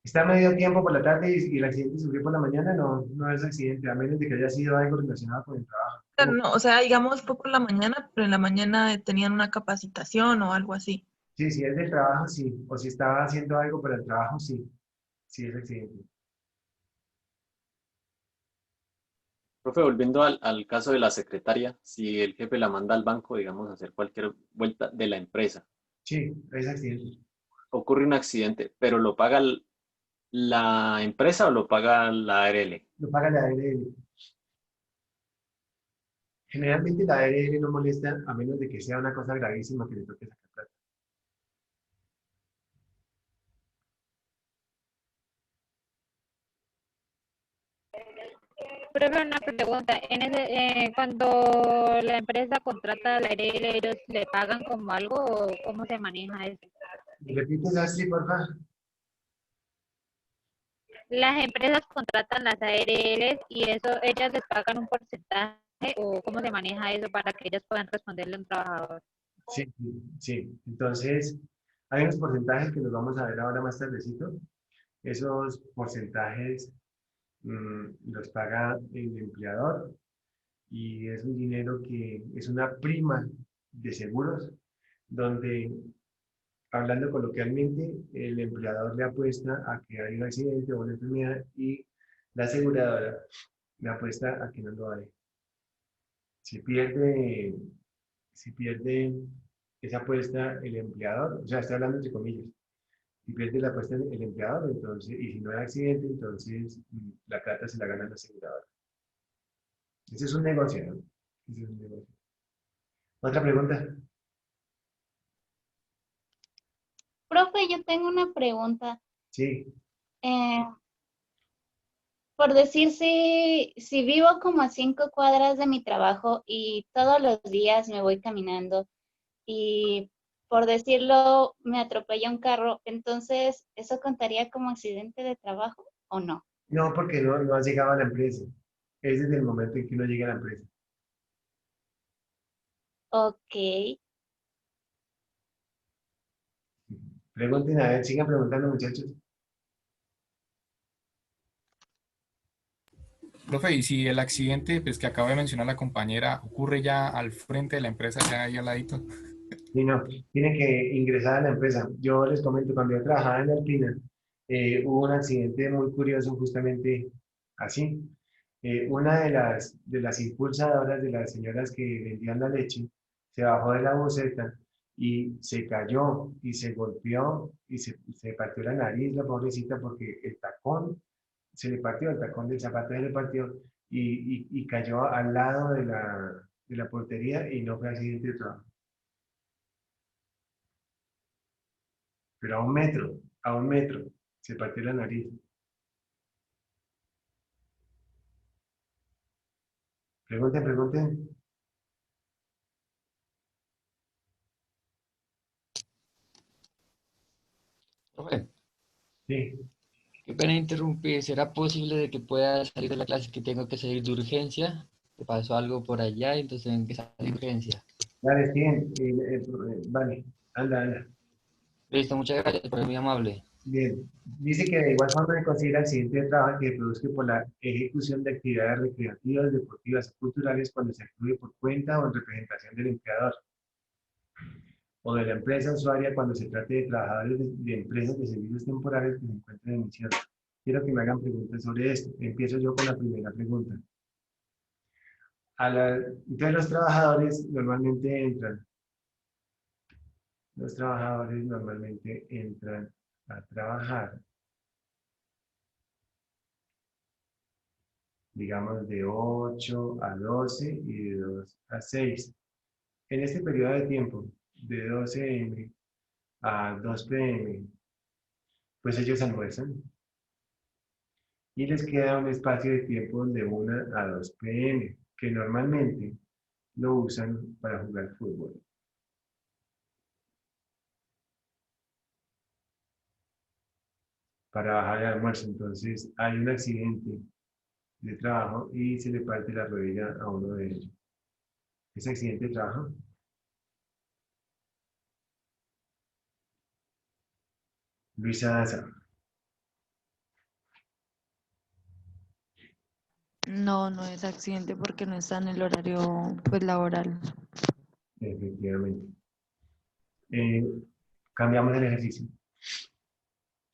A: está a medio tiempo por la tarde y el accidente surgió por la mañana, no, no es accidente, a menos de que haya sido algo relacionado con el trabajo.
M: Claro, no, o sea, digamos, fue por la mañana, pero en la mañana tenían una capacitación o algo así.
A: Sí, si es del trabajo, sí. O si estaba haciendo algo para el trabajo, sí. Sí, es accidente.
H: Profe, volviendo al caso de la secretaria, si el jefe la manda al banco, digamos, a hacer cualquier vuelta de la empresa,
A: Sí, es accidente.
H: ocurre un accidente, pero ¿lo paga la empresa o lo paga la ARL?
A: Lo paga la ARL. Generalmente la ARL no molesta a menos de que sea una cosa gravísima que le toque sacar plata.
L: Profe, una pregunta. Cuando la empresa contrata al ARL, ¿ellos le pagan como algo o cómo se maneja eso?
A: ¿Repites así, por favor?
L: Las empresas contratan las ARLs y eso, ellas les pagan un porcentaje o cómo se maneja eso para que ellas puedan responderle a un trabajador.
A: Sí, sí. Entonces, hay unos porcentajes que los vamos a ver ahora más tardecito. Esos porcentajes los paga el empleador y es un dinero que es una prima de seguros donde, hablando coloquialmente, el empleador le apuesta a que hay un accidente o una enfermedad y la aseguradora le apuesta a que no lo hay. Si pierde, si pierde esa apuesta el empleador, o sea, estoy hablando entre comillas, si pierde la apuesta el empleador, entonces, y si no hay accidente, entonces la plata se la gana la aseguradora. Ese es un negocio, ¿no? Ese es un negocio. Otra pregunta.
P: Profe, yo tengo una pregunta.
A: Sí,
P: Eh, por decir, si vivo como a 5 cuadras de mi trabajo y todos los días me voy caminando y por decirlo me atropella un carro, entonces, ¿eso contaría como accidente de trabajo o no?
A: no, porque no has llegado a la empresa. Es desde el momento en que uno llega a la empresa.
P: Ok.
A: Pregunten, a ver, sigan preguntando, muchachos.
O: Profe, y si el accidente pues, que acaba de mencionar la compañera ocurre ya al frente de la empresa, ya ahí al ladito.
A: Y no, tiene que ingresar a la empresa. Yo les comento, cuando yo trabajaba en Alpina, hubo un accidente muy curioso justamente así. Una de las impulsadoras de las señoras que vendían la leche se bajó de la buseta y se cayó y se golpeó y se partió la nariz, la pobrecita, porque el tacón se le partió, el tacón del zapato se le partió y cayó al lado de la portería y no fue accidente de trabajo. Pero a un metro, se partió la nariz. Pregunten, pregunten.
G: Profe,
A: Sí.
G: qué pena interrumpir. ¿Será posible de que pueda salir de la clase que tengo que salir de urgencia? ¿Te pasó algo por allá? Entonces tengo que salir de urgencia.
A: Vale, Steven, vale, anda, anda.
G: Listo, muchas gracias, por muy amable.
A: Bien. Dice que de igual forma se considera accidente de trabajo que se produce por la ejecución de actividades recreativas, deportivas o culturales cuando se actúe por cuenta o en representación del empleador o de la empresa usuaria cuando se trate de trabajadores de empresas de servicios temporales que se encuentren en misión. Quiero que me hagan preguntas sobre esto. Empiezo yo con la primera pregunta. Entonces los trabajadores normalmente entran a trabajar, digamos, de 8 a 12 y de 2 a 6. En este periodo de tiempo, de 12 m a 2 p.m., pues ellos almuerzan y les queda un espacio de tiempo de 1 a 2 p.m., que normalmente lo usan para jugar fútbol. Para bajar el almuerzo. Entonces, hay un accidente de trabajo y se le parte la rodilla a uno de ellos. ¿Es accidente de trabajo? Luisa Daza.
F: No, no es accidente porque no está en el horario pues laboral.
A: Efectivamente. Eh, cambiamos el ejercicio.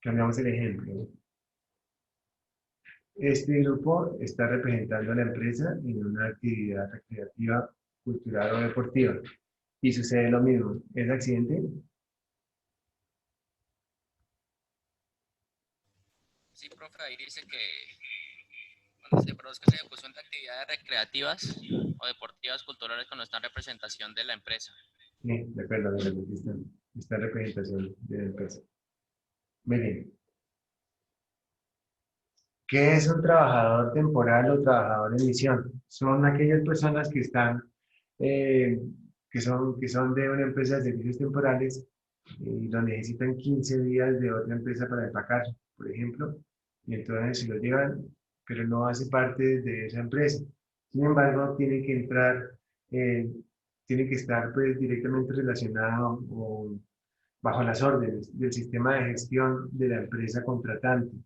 A: Cambiamos el ejemplo. Este grupo está representando a la empresa en una actividad recreativa, cultural o deportiva. Y sucede lo mismo. ¿Es accidente?
N: Sí, profe, ahí dice que cuando se produzca la ejecución de actividades recreativas o deportivas culturales cuando está en representación de la empresa.
A: Sí, de acuerdo, está en representación de la empresa. Muy bien. ¿Qué es un trabajador temporal o trabajador en misión? Son aquellas personas que están, que son de una empresa de servicios temporales y lo necesitan 15 días de otra empresa para empacar, por ejemplo, y entonces se lo llevan, pero no hace parte de esa empresa. Sin embargo, tiene que entrar, tiene que estar pues, directamente relacionado o bajo las órdenes del sistema de gestión de la empresa contratante.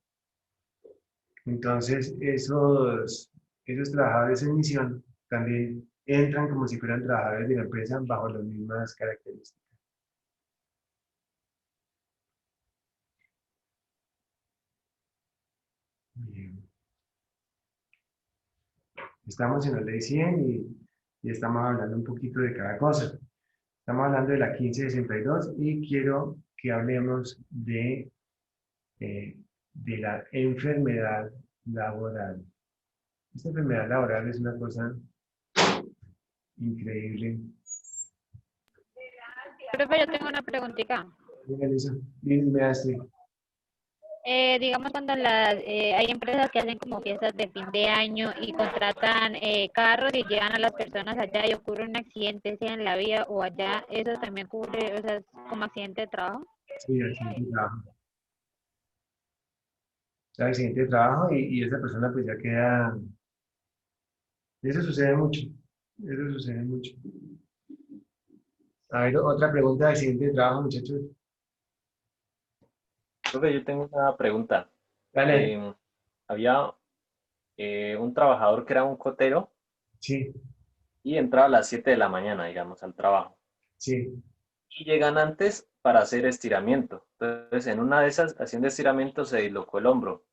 A: Entonces, esos trabajadores en misión también entran como si fueran trabajadores de la empresa bajo las mismas características. Bien. Estamos en la ley 100 y estamos hablando un poquito de cada cosa. Estamos hablando de la 1562 y quiero que hablemos de la enfermedad laboral. Esta enfermedad laboral es una cosa increíble.
L: Profe, yo tengo una preguntita.
A: Dime, Astrid.
L: Digamos cuando hay empresas que hacen como fiestas de fin de año y contratan carros y llevan a las personas allá y ocurre un accidente, sea en la vía o allá, ¿eso también cubre, o sea, es como accidente de trabajo?
A: Sí, accidente de trabajo. Accidente de trabajo y esa persona pues ya queda. Eso sucede mucho. Eso sucede mucho. A ver, otra pregunta de accidente de trabajo, muchachos.
H: Profe, yo tengo una pregunta.
A: Dale.
H: Había un trabajador que era un cotero
A: Sí,
H: y entraba a las 7 de la mañana, digamos, al trabajo.
A: sí.
H: Y llegan antes para hacer estiramiento. Entonces, en una de esas, haciendo estiramiento, se dislocó el hombro,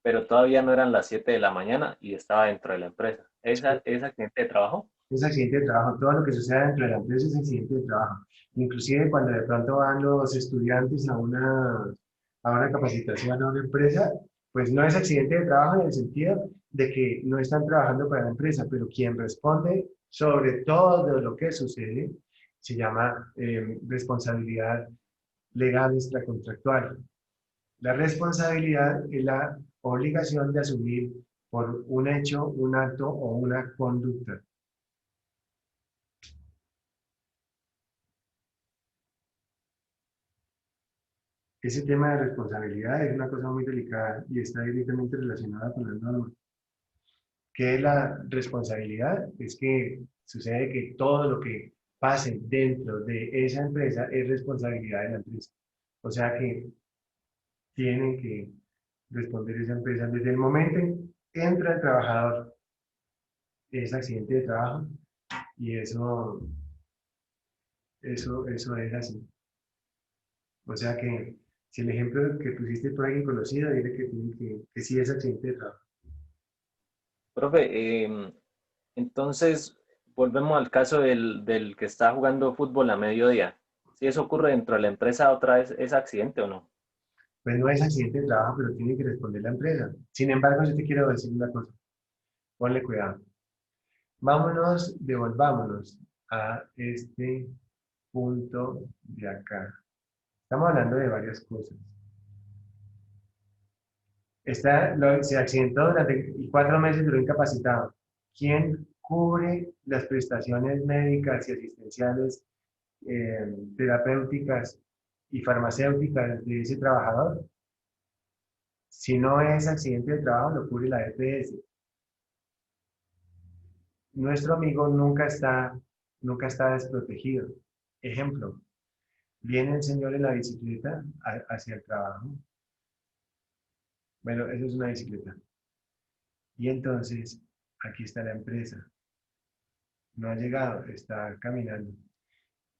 H: pero todavía no eran las 7 de la mañana y estaba dentro de la empresa. ¿Es accidente de trabajo?
A: Es accidente de trabajo. Todo lo que suceda dentro de la empresa es accidente de trabajo. Inclusive cuando de pronto van los estudiantes a una capacitación a una empresa, pues no es accidente de trabajo en el sentido de que no están trabajando para la empresa, pero quien responde sobre todo lo que sucede se llama responsabilidad legal extracontractual. La responsabilidad es la obligación de asumir por un hecho, un acto o una conducta. Ese tema de responsabilidad es una cosa muy delicada y está directamente relacionada con las normas. ¿Qué es la responsabilidad? Es que sucede que todo lo que pase dentro de esa empresa es responsabilidad de la empresa. O sea que tienen que responder esa empresa desde el momento en que entra el trabajador. Es accidente de trabajo y eso es así. O sea que si el ejemplo que pusiste por alguien conocido, dile que sí es accidente de trabajo.
H: Profe, entonces volvemos al caso del que está jugando fútbol a mediodía. Si eso ocurre dentro de la empresa, ¿otra vez es accidente o no?
A: Pues no es accidente de trabajo, pero tiene que responder la empresa. Sin embargo, yo te quiero decir una cosa. Ponle cuidado. Devolvámonos a este punto de acá. Estamos hablando de varias cosas. Se accidentó durante 4 meses, duró incapacitado. ¿Quién cubre las prestaciones médicas y asistenciales, terapéuticas y farmacéuticas de ese trabajador? Si no es accidente de trabajo, lo cubre la EPS. Nuestro amigo nunca está desprotegido. Ejemplo, viene el señor en la bicicleta hacia el trabajo. Bueno, eso es una bicicleta. Y entonces, aquí está la empresa. No ha llegado, está caminando.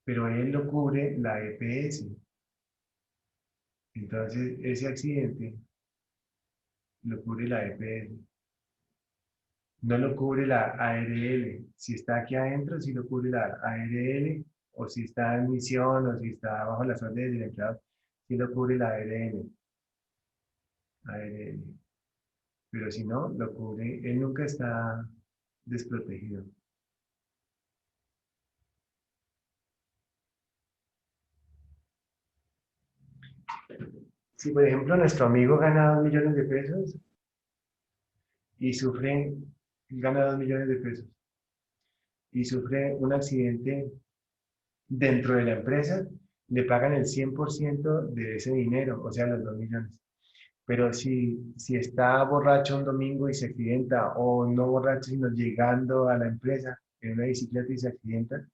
A: Pero él lo cubre la EPS. Entonces, ese accidente lo cubre la EPS. No lo cubre la ARL. Si está aquí adentro, sí lo cubre la ARL, o si está en misión, o si está bajo las órdenes del empleado, sí lo cubre la ARL. ARL. Pero si no, lo cubre, él nunca está desprotegido. Si, por ejemplo, nuestro amigo gana 2 millones de pesos y gana 2 millones de pesos y sufre un accidente dentro de la empresa, le pagan el 100% de ese dinero, o sea, los 2 millones. Pero si está borracho un domingo y se accidenta, o no borracho, sino llegando a la empresa en una bicicleta y se accidenta,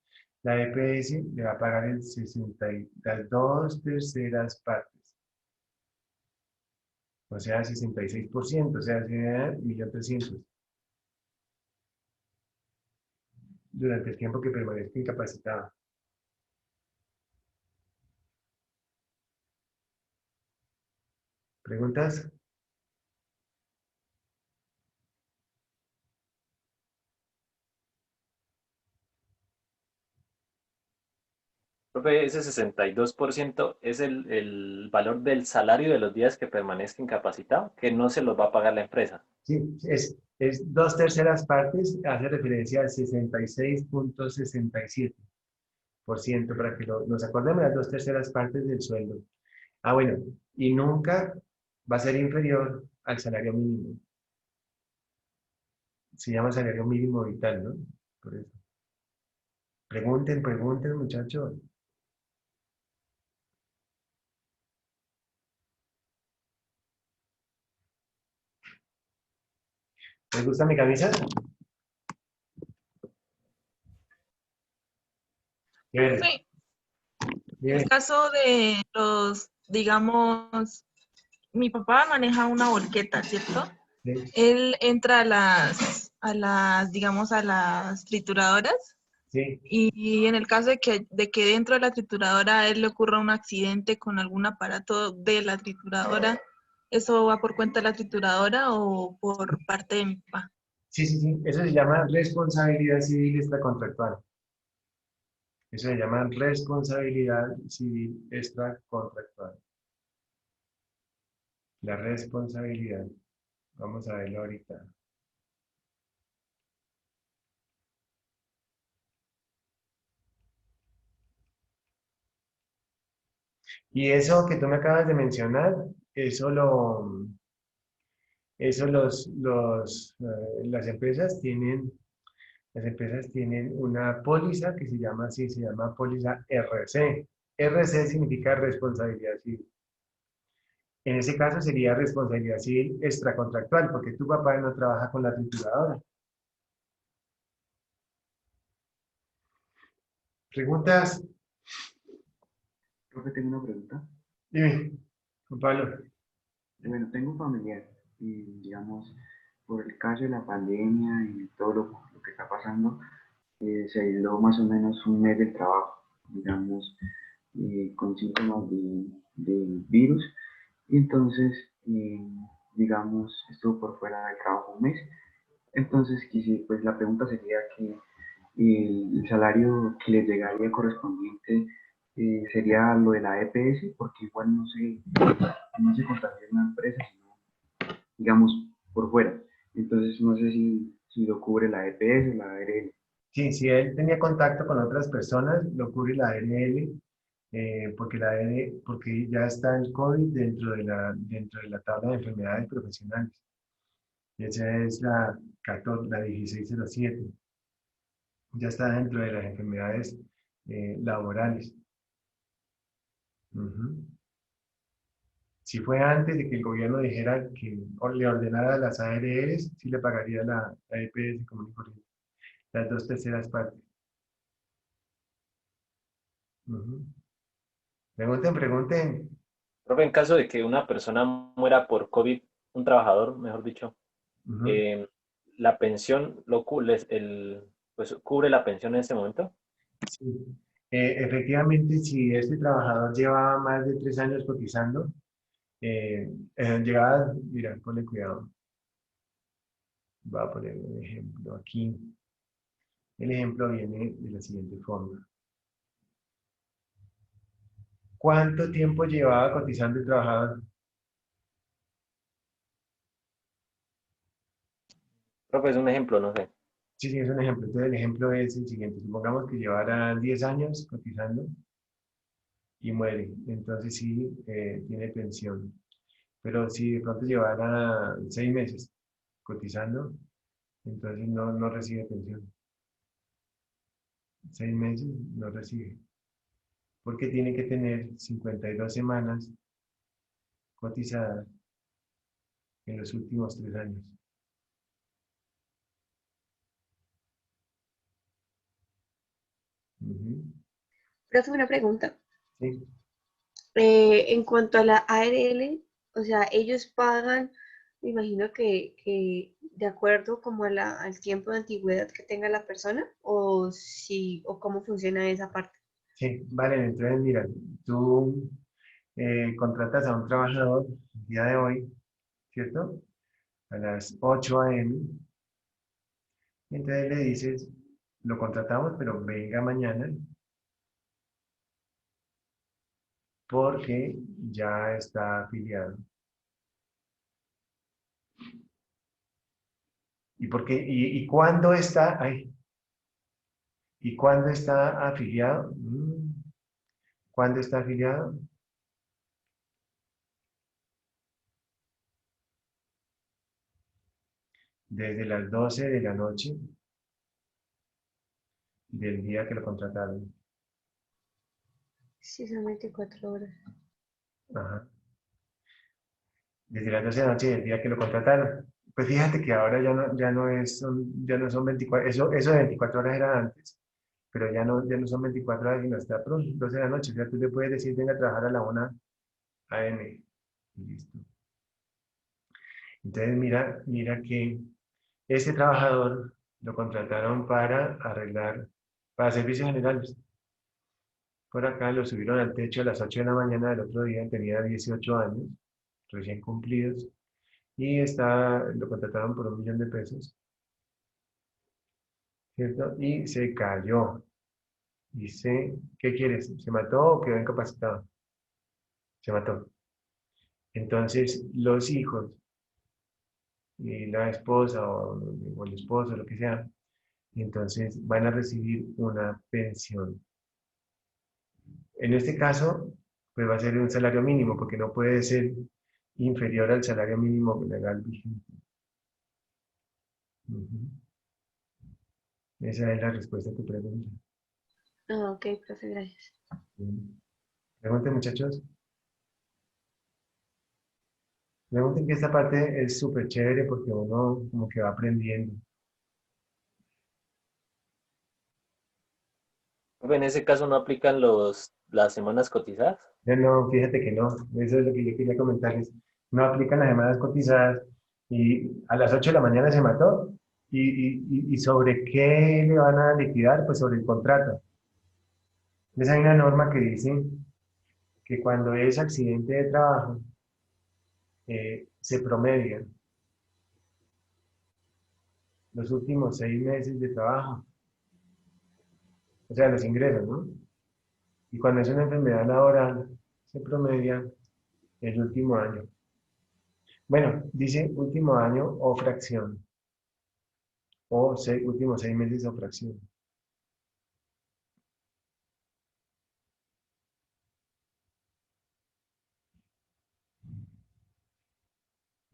A: la EPS le va a pagar las 2/3 partes. O sea, 66%, o sea, 1.300.000 durante el tiempo que permanezca incapacitado. ¿Preguntas?
H: Profe, ese 62% es el valor del salario de los días que permanezca incapacitado, que no se los va a pagar la empresa.
A: Sí, es 2/3 partes, hace referencia al 66.67%, para que nos acordemos, las 2/3 partes del sueldo. Ah, bueno, y nunca va a ser inferior al salario mínimo. Se llama salario mínimo vital, ¿no? Por eso. Pregunten, muchachos. ¿Les gusta mi camisa? Bien.
M: Sí.
A: Bien.
M: El caso de los, digamos, mi papá maneja una volqueta, ¿cierto?
A: Sí,
M: él entra digamos, a las trituradoras
A: sí.
M: y en el caso de que dentro de la trituradora a él le ocurra un accidente con algún aparato de la trituradora, ¿eso va por cuenta de la trituradora o por parte de mi papá?
A: Sí, sí, sí. Eso se llama responsabilidad civil extracontractual. Eso se llama responsabilidad civil extracontractual. La responsabilidad. Vamos a verlo ahorita. Y eso que tú me acabas de mencionar, eso las empresas tienen una póliza que se llama así, se llama póliza RC. RC significa responsabilidad civil. En ese caso sería responsabilidad civil extracontractual, porque tu papá no trabaja con la trituradora. ¿Preguntas?
Q: Profe, tengo una pregunta.
A: Dime, Juan Pablo.
Q: Bueno, tengo un familiar y, digamos, por el caso de la pandemia y todo lo que está pasando, se aisló más o menos un mes del trabajo, digamos, con síntomas de virus. Y entonces, digamos, estuvo por fuera del trabajo un mes. Entonces, pues la pregunta sería que el salario que le llegaría correspondiente sería lo de la EPS, porque igual no se contagia en la empresa, sino, digamos, por fuera. Entonces, no sé si lo cubre la EPS o la ARL.
A: Sí, si él tenía contacto con otras personas, lo cubre la ARL, porque ya está el COVID dentro de la tabla de enfermedades profesionales. Esa es la 14, la 1607. Ya está dentro de las enfermedades laborales. Ujú. Si fue antes de que el gobierno dijera que le ordenara a las ARLs, sí le pagaría la EPS común y corriente, las 2/3 partes. Ujú. Pregunten, pregunten.
H: Profe, en caso de que una persona muera por COVID, un trabajador, mejor dicho,
A: Ujú.
H: eh, la pensión pues, cubre la pensión en ese momento.
A: Sí. Efectivamente, si este trabajador llevaba más de 3 años cotizando, mira, ponle cuidado. Voy a poner un ejemplo aquí. El ejemplo viene de la siguiente forma. ¿Cuánto tiempo llevaba cotizando el trabajador?
H: Profe, es un ejemplo, no sé.
A: Sí, sí, es un ejemplo. Entonces, el ejemplo es el siguiente. Supongamos que llevara 10 años cotizando y muere. Entonces, sí, tiene pensión. Pero si de pronto llevara 6 meses cotizando, entonces no recibe pensión. 6 meses no recibe. Porque tiene que tener 52 semanas cotizadas en los últimos 3 años. Ujú.
E: Profe, una pregunta.
A: Sí.
E: En cuanto a la ARL, o sea, ellos pagan, me imagino que de acuerdo como al tiempo de antigüedad que tenga la persona, o cómo funciona esa parte.
A: Sí, vale, entonces mira, tú contratas a un trabajador el día de hoy, ¿cierto? A las 8 a.m. Y entonces le dices, lo contratamos, pero venga mañana porque ya está afiliado. ¿Y cuándo está? Ay, ¿y cuándo está afiliado? ¿Cuándo está afiliado? Desde las 12 de la noche del día que lo contrataron.
E: Sí, son 24 horas.
A: Ajá. Desde las 12 de la noche del día que lo contrataron. Pues fíjate que ahora ya no son 24, eso de 24 horas era antes, pero ya no son 24 horas, sino hasta 12 de la noche. O sea, tú le puedes decir, venga a trabajar a la 1 a.m. Y listo. Entonces mira que este trabajador lo contrataron para arreglar, para servicios generales. Por acá lo subieron al techo a las 8 de la mañana del otro día, tenía 18 años, recién cumplidos, y lo contrataron por $1.000.000, ¿cierto? Y se cayó. Dice, ¿qué quieres? ¿Se mató o quedó incapacitado? Se mató. Entonces, los hijos y la esposa o el esposo, lo que sea, entonces van a recibir una pensión. En este caso, pues va a ser un salario mínimo, porque no puede ser inferior al salario mínimo legal vigente. Ujú. Esa es la respuesta a tu pregunta.
E: Ah, ok, profe, gracias.
A: Pregunten, muchachos. Pregunten que esta parte es súper chévere porque uno como que va aprendiendo.
H: En ese caso no aplican las semanas cotizadas.
A: No, fíjate que no. Eso es lo que yo quería comentarles. No aplican las llamadas cotizadas y a las 8 de la mañana se mató. ¿Y sobre qué le van a liquidar? Pues sobre el contrato. Entonces hay una norma que dice que cuando es accidente de trabajo, se promedian los últimos 6 meses de trabajo, o sea, los ingresos, ¿no? Y cuando es una enfermedad laboral, se promedia el último año. Bueno, dice último año o fracción, o últimos 6 meses o fracción.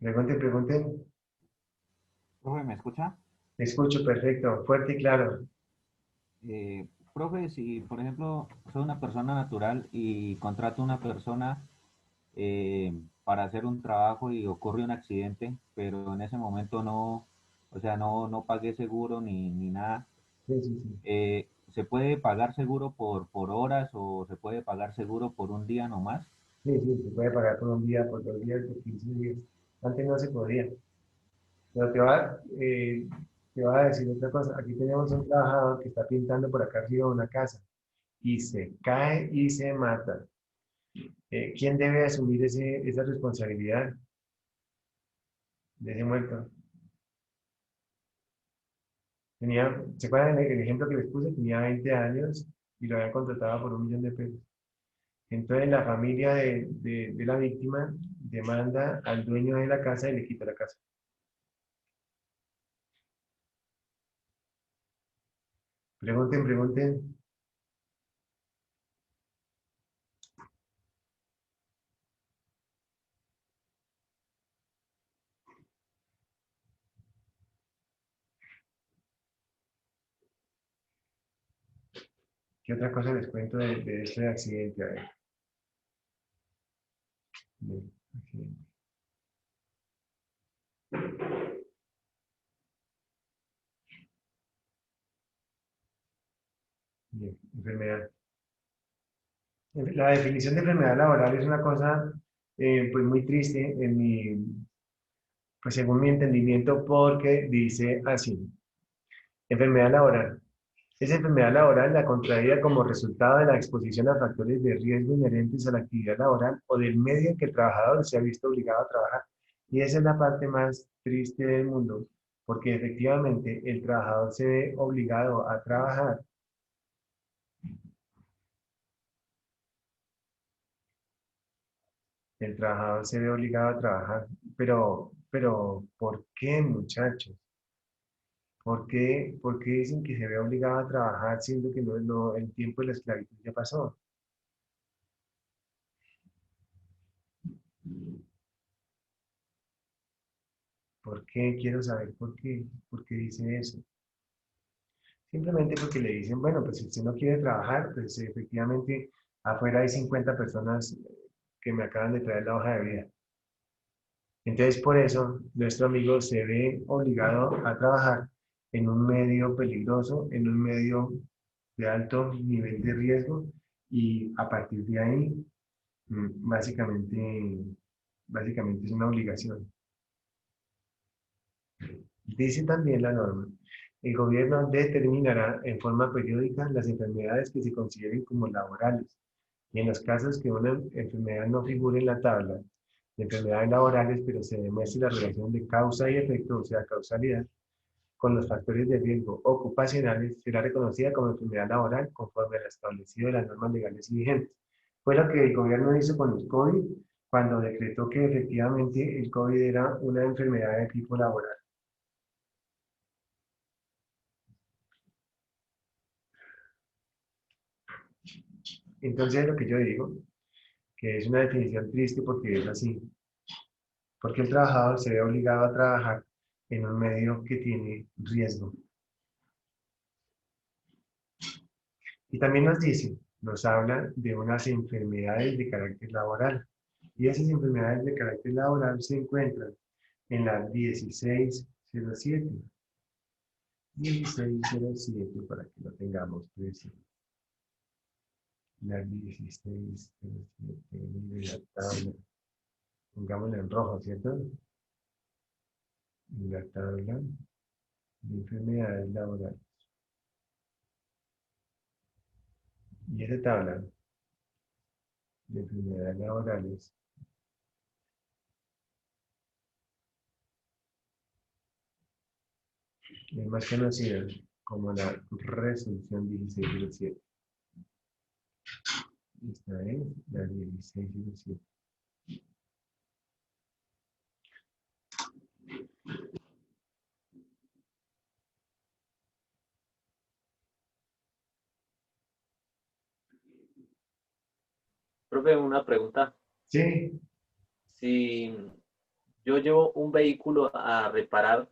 A: Pregunten.
R: Profe, ¿me escucha?
A: Te escucho perfecto, fuerte y claro.
R: Profe, si por ejemplo soy una persona natural y contrato a una persona para hacer un trabajo y ocurre un accidente, pero en ese momento no, o sea, no pagué seguro ni nada,
A: Sí, sí, sí.
R: ¿se puede pagar seguro por horas o se puede pagar seguro por un día nomás?
A: Sí, sí, se puede pagar por un día, por 2 días, por 15 días. Antes no se podía. Pero te va a decir otra cosa. Aquí tenemos un trabajador que está pintando por acá arriba una casa y se cae y se mata. ¿Quién debe asumir esa responsabilidad de ese muerto? ¿Se acuerdan el ejemplo que les puse? Tenía 20 años y lo habían contratado por $1.000.000. Entonces la familia de la víctima demanda al dueño de la casa y le quita la casa. Pregunten. ¿Qué otra cosa les cuento de este accidente? A ver. Bien, accidente. Bien, enfermedad. La definición de enfermedad laboral es una cosa pues muy triste pues según mi entendimiento, porque dice así: enfermedad laboral. Es enfermedad laboral la contraída como resultado de la exposición a factores de riesgo inherentes a la actividad laboral o del medio en que el trabajador se ha visto obligado a trabajar. Y esa es la parte más triste del mundo, porque efectivamente el trabajador se ve obligado a trabajar. El trabajador se ve obligado a trabajar. Pero, ¿por qué, muchachos? ¿Por qué dicen que se ve obligado a trabajar siendo que el tiempo de la esclavitud ya pasó? ¿Por qué? Quiero saber por qué. ¿Por qué dice eso? Simplemente porque le dicen, bueno, pues si usted no quiere trabajar, pues efectivamente afuera hay 50 personas que me acaban de traer la hoja de vida. Entonces, por eso, nuestro amigo se ve obligado a trabajar en un medio peligroso, en un medio de alto nivel de riesgo, y a partir de ahí, básicamente es una obligación. Dice también la norma, el gobierno determinará en forma periódica las enfermedades que se consideren como laborales y en los casos que una enfermedad no figure en la tabla de enfermedades laborales, pero se demuestre la relación de causa y efecto, o sea, causalidad, con los factores de riesgo ocupacionales, será reconocida como enfermedad laboral conforme a lo establecido en las normas legales y vigentes. Fue lo que el gobierno hizo con el COVID, cuando decretó que efectivamente el COVID era una enfermedad de tipo laboral. Entonces, lo que yo digo, que es una definición triste porque es así, porque el trabajador se ve obligado a trabajar en un medio que tiene riesgo. Y también nos dice, nos habla de unas enfermedades de carácter laboral. Y esas enfermedades de carácter laboral se encuentran en la 1607. 1607 para que lo tengamos presente. La 1607, mire la tabla. Pongámosla en rojo, ¿cierto? En la tabla de enfermedades laborales. Y esa tabla de enfermedades laborales es más conocida como la resolución 1607. Esta es la 1607.
H: Profe, una pregunta.
A: Sí,
H: Si yo llevo un vehículo a reparar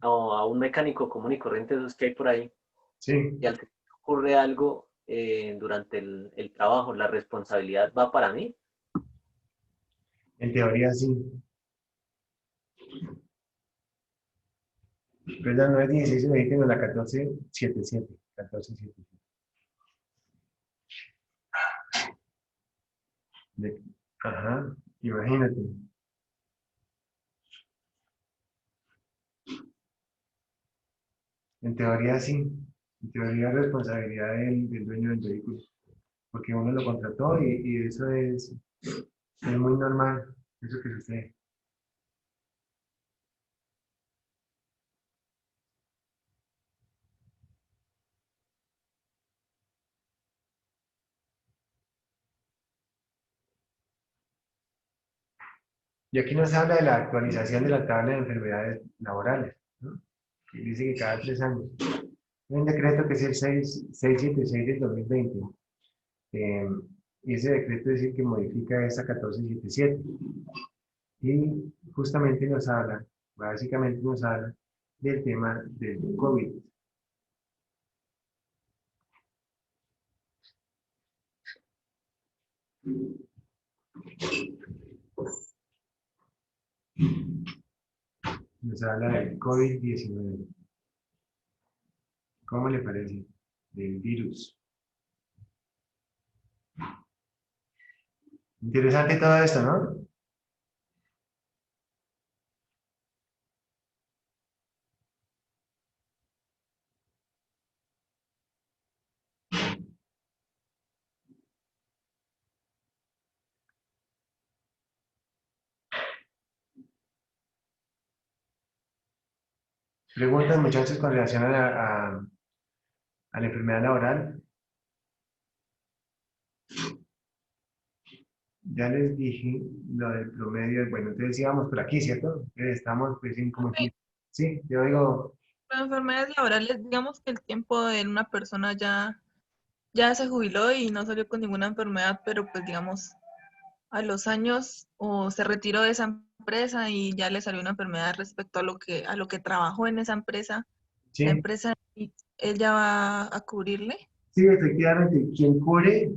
H: a un mecánico común y corriente, esos que hay por ahí,
A: sí,
H: y al que ocurre algo durante el trabajo, ¿la responsabilidad va para mí?
A: en teoría sí. Pero no es 1620, no la 1477. 1477. Ajá, imagínate. En teoría sí. En teoría es responsabilidad del dueño del vehículo. Porque uno lo contrató y eso es muy normal. Eso que sucede. Y aquí nos habla de la actualización de la tabla de enfermedades laborales, ¿no? Que dice que cada 3 años. Hay un decreto que es el 676 del 2020. Y ese decreto es el que modifica esa 1477. Y justamente nos habla, básicamente nos habla del tema del COVID. Nos habla del COVID-19. ¿Cómo le parece? Del virus. Interesante todo esto, ¿no? Preguntas, muchachos, con relación a la enfermedad laboral. Ya les dije lo del promedio. Bueno, entonces íbamos por aquí, ¿cierto? Estamos pues en como... Sí, yo digo,
M: Las enfermedades laborales, digamos que el tiempo de una persona ya se jubiló y no salió con ninguna enfermedad, pero pues digamos a los años o se retiró de esa empresa y ya le salió una enfermedad respecto a lo que trabajó en esa empresa, la
A: sí,
M: empresa ella va a cubrirle.
A: sí, efectivamente, quien cubre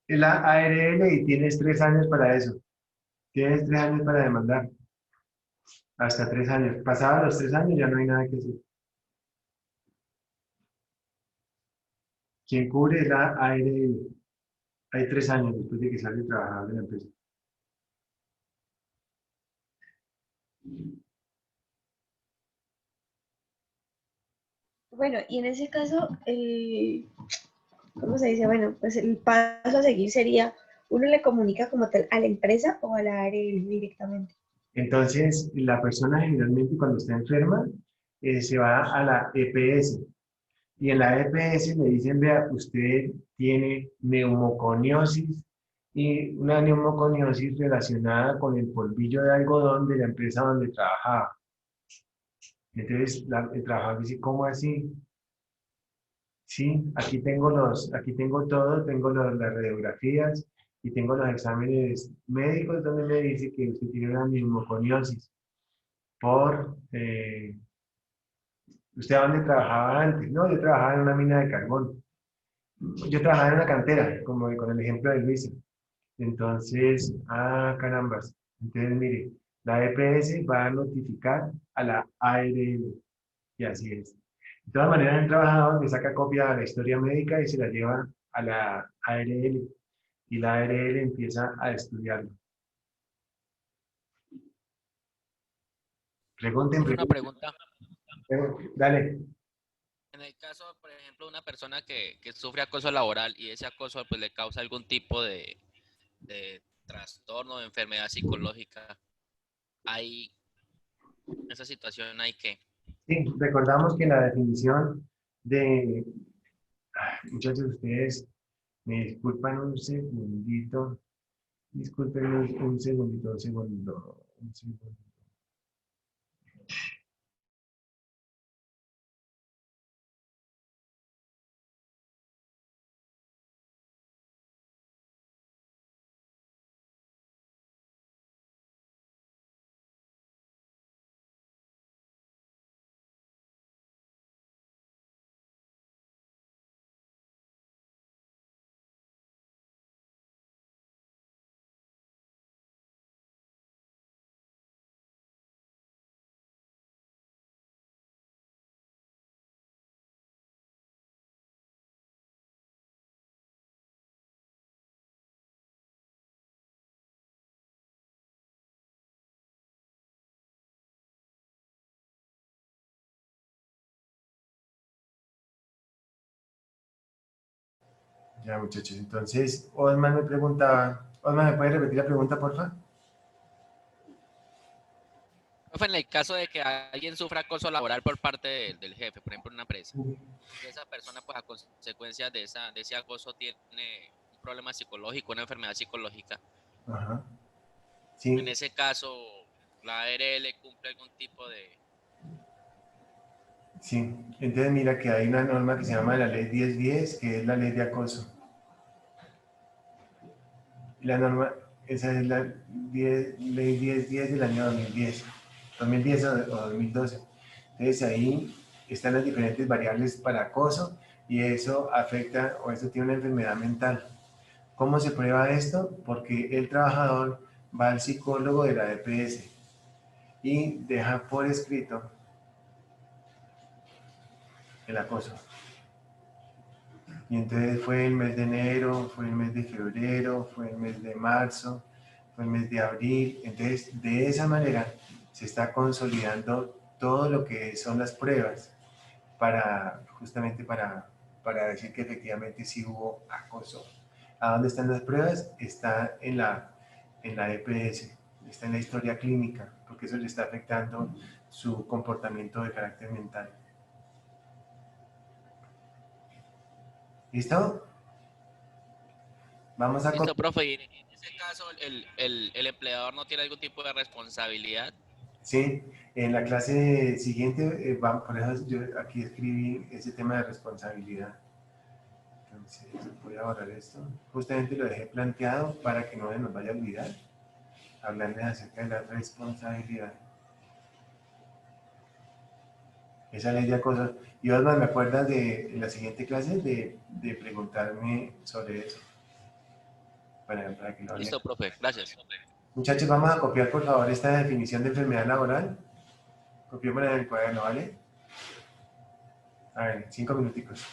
A: es la ARL y tienes 3 años para eso. Tienes 3 años para demandar. Hasta 3 años. Pasados los 3 años ya no hay nada que hacer. Quien cubre es la ARL. Hay 3 años después de que sale el trabajador de la empresa.
E: Bueno, y en ese caso, ¿cómo se dice? Bueno, pues el paso a seguir sería, uno le comunica como tal a la empresa o a la área directamente.
A: Entonces, la persona generalmente cuando está enferma se va a la EPS y en la EPS le dicen, vea, usted tiene neumoconiosis y una neumoconiosis relacionada con el polvillo de algodón de la empresa donde trabajaba. Entonces, el trabajador dice, ¿cómo así? Sí, aquí tengo todo, tengo las radiografías y tengo los exámenes médicos donde me dice que usted tiene una neumoconiosis ¿usted a dónde trabajaba antes? No, yo trabajaba en una mina de carbón. Yo trabajaba en una cantera, como con el ejemplo de Luisa. Entonces, carambas. Entonces, mire, la EPS va a notificar a la ARL, y así es. De todas maneras, el trabajador le saca copia de la historia médica y se la lleva a la ARL, y la ARL empieza a estudiarlo. Pregunten,
N: Profe, una
A: pregunten.
N: pregunta.
A: Dale.
N: En el caso, por ejemplo, de una persona que sufre acoso laboral y ese acoso pues le causa algún tipo de trastorno, de enfermedad psicológica, hay esa situación hay que.
A: Sí, recordamos que la definición de... muchachos, ustedes me disculpan un segundito. Disculpen un segundito, un segundo, un segundo. Ya, muchachos. Entonces, Osman me preguntaba, Osman, ¿me puede repetir la pregunta, por favor?
N: Profe, en el caso de que alguien sufra acoso laboral por parte del jefe, por ejemplo, en una empresa, y esa persona, pues a consecuencia de ese acoso tiene un problema psicológico, una enfermedad psicológica,
A: Ajá.
N: en
A: Sí,
N: ese caso, la ARL cumple algún tipo de.
A: sí. Entonces, mira que hay una norma que se llama la Ley 1010, que es la ley de acoso. La norma, esa es la Ley 1010 del año 2010, 2010 o 2012. Entonces, ahí están las diferentes variables para acoso y eso afecta o eso tiene una enfermedad mental. ¿Cómo se prueba esto? Porque el trabajador va al psicólogo de la EPS y deja por escrito el acoso. Y entonces fue el mes de enero, fue el mes de febrero, fue el mes de marzo, fue el mes de abril. Entonces, de esa manera se está consolidando todo lo que son las pruebas justamente para decir que efectivamente sí hubo acoso. ¿A dónde están las pruebas? Está en la EPS, está en la historia clínica, porque eso le está afectando su comportamiento de carácter mental. ¿Listo? Vamos a
N: Listo,
A: copiar.
N: profe, y en ese caso el empleador no tiene algún tipo de responsabilidad.
A: Sí, en la clase siguiente, por eso yo aquí escribí ese tema de responsabilidad. Entonces, voy a borrar esto. Justamente lo dejé planteado para que no se nos vaya a olvidar hablarles acerca de la responsabilidad. Esa ley de acoso. Y Osman, ¿me acuerdas de en la siguiente clase de preguntarme sobre eso? Para que lo hable.
N: Listo, profe, gracias.
A: Muchachos, vamos a copiar por favor esta definición de enfermedad laboral. Copiémosla en el cuaderno, ¿vale? A ver, 5 minuticos.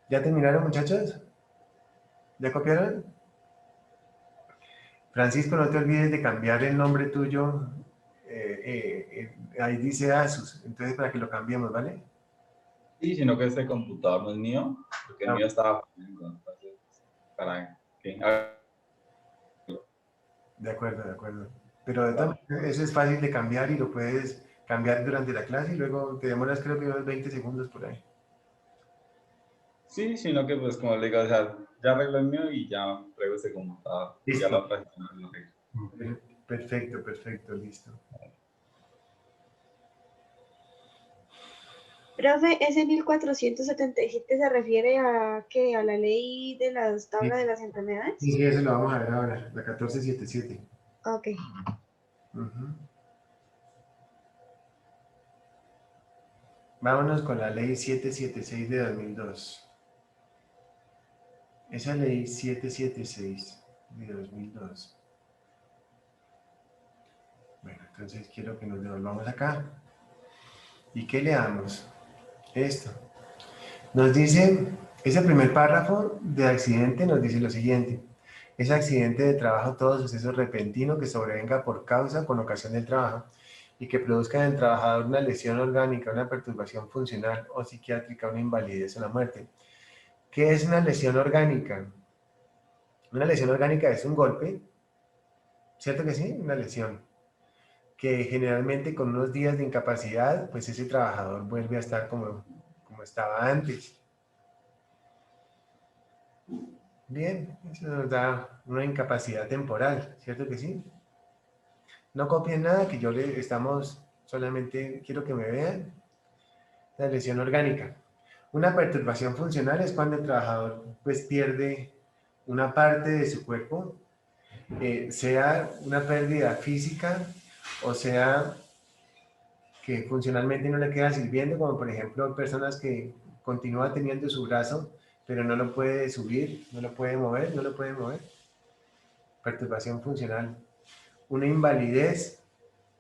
A: ¿Ya terminaron, muchachos? ¿Ya copiaron? Francisco, no te olvides de cambiar el nombre tuyo. Ahí dice Asus, entonces para que lo cambiemos, ¿vale?
J: Sí, sino que este computador no es mío, porque el
A: Ah,
J: mío estaba fallando, entonces, ¿para qué?
A: de acuerdo, de acuerdo. Pero de todas
J: Vale.
A: maneras, eso es fácil de cambiar y lo puedes cambiar durante la clase y luego te demoras creo que unos 20 segundos por ahí.
J: Sí, sino que pues como le digo, o sea, ya arreglo el mío y ya traigo este computador, y ya la
A: Listo.
J: otra semana lo arreglo.
A: Perfecto, perfecto, listo.
E: Profe, ese 1477 se refiere a qué, a la ley de las
A: Sí,
E: tablas de las enfermedades.
A: sí, eso lo vamos a ver ahora, la 1477.
E: Ok.
A: Ujú. Vámonos con la ley 776 de 2002. Esa ley 776 de 2002. Bueno, entonces quiero que nos devolvamos acá. ¿Y qué leamos? Esto. Nos dice, ese primer párrafo de accidente nos dice lo siguiente. Es accidente de trabajo todo suceso repentino que sobrevenga por causa con ocasión del trabajo y que produzca en el trabajador una lesión orgánica, una perturbación funcional o psiquiátrica, una invalidez o la muerte. ¿Qué es una lesión orgánica? Una lesión orgánica es un golpe, ¿cierto que sí? Una lesión que generalmente con unos días de incapacidad, pues ese trabajador vuelve a estar como estaba antes. Bien, eso nos da una incapacidad temporal, ¿cierto que sí? No copien nada, que yo le estamos, solamente quiero que me vean. La lesión orgánica. Una perturbación funcional es cuando el trabajador pues pierde una parte de su cuerpo, sea una pérdida física o sea que funcionalmente no le queda sirviendo, como por ejemplo personas que continúa teniendo su brazo, pero no lo puede subir, no lo puede mover, no lo puede mover. Perturbación funcional. Una invalidez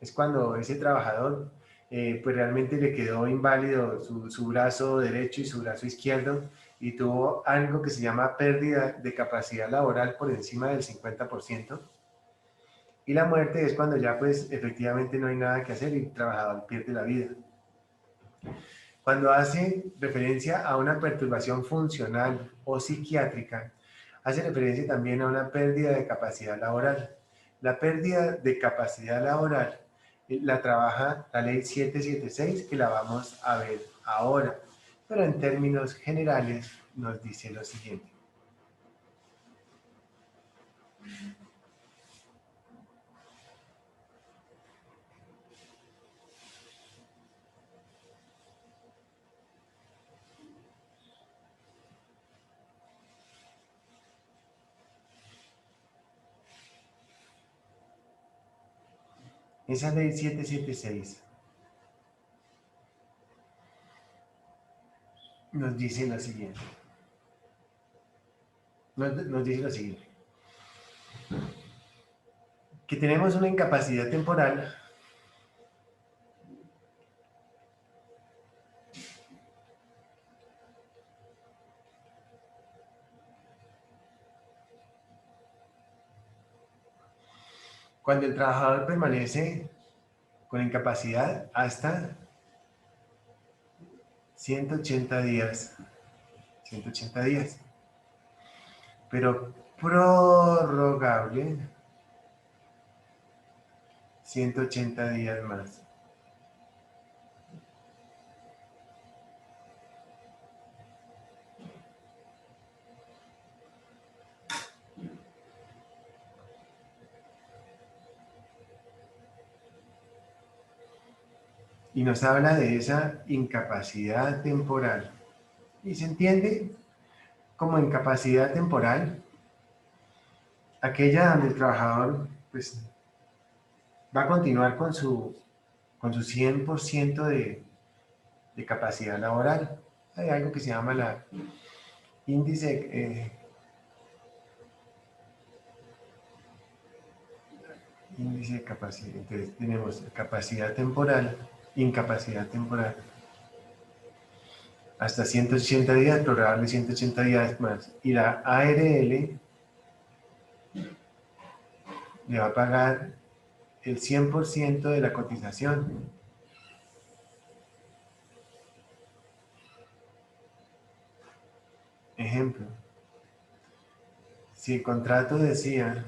A: es cuando ese trabajador pues realmente le quedó inválido su brazo derecho y su brazo izquierdo y tuvo algo que se llama pérdida de capacidad laboral por encima del 50%. Y la muerte es cuando ya pues efectivamente no hay nada que hacer y el trabajador pierde la vida. Cuando hace referencia a una perturbación funcional o psiquiátrica, hace referencia también a una pérdida de capacidad laboral. La pérdida de capacidad laboral la trabaja la ley 776, que la vamos a ver ahora, pero en términos generales nos dice lo siguiente. Esa ley 776 nos dice lo siguiente. Nos dice lo siguiente. Que tenemos una incapacidad temporal cuando el trabajador permanece con incapacidad hasta 180 días. 180 días. Pero prorrogable 180 días más. Y nos habla de esa incapacidad temporal. Y se entiende como incapacidad temporal aquella donde el trabajador pues, va a continuar con su 100% de capacidad laboral. Hay algo que se llama la índice, índice de capacidad. Entonces tenemos capacidad temporal, incapacidad temporal. hasta 180 días, prorrogable 180 días más. Y la ARL le va a pagar el 100% de la cotización. Ejemplo, si el contrato decía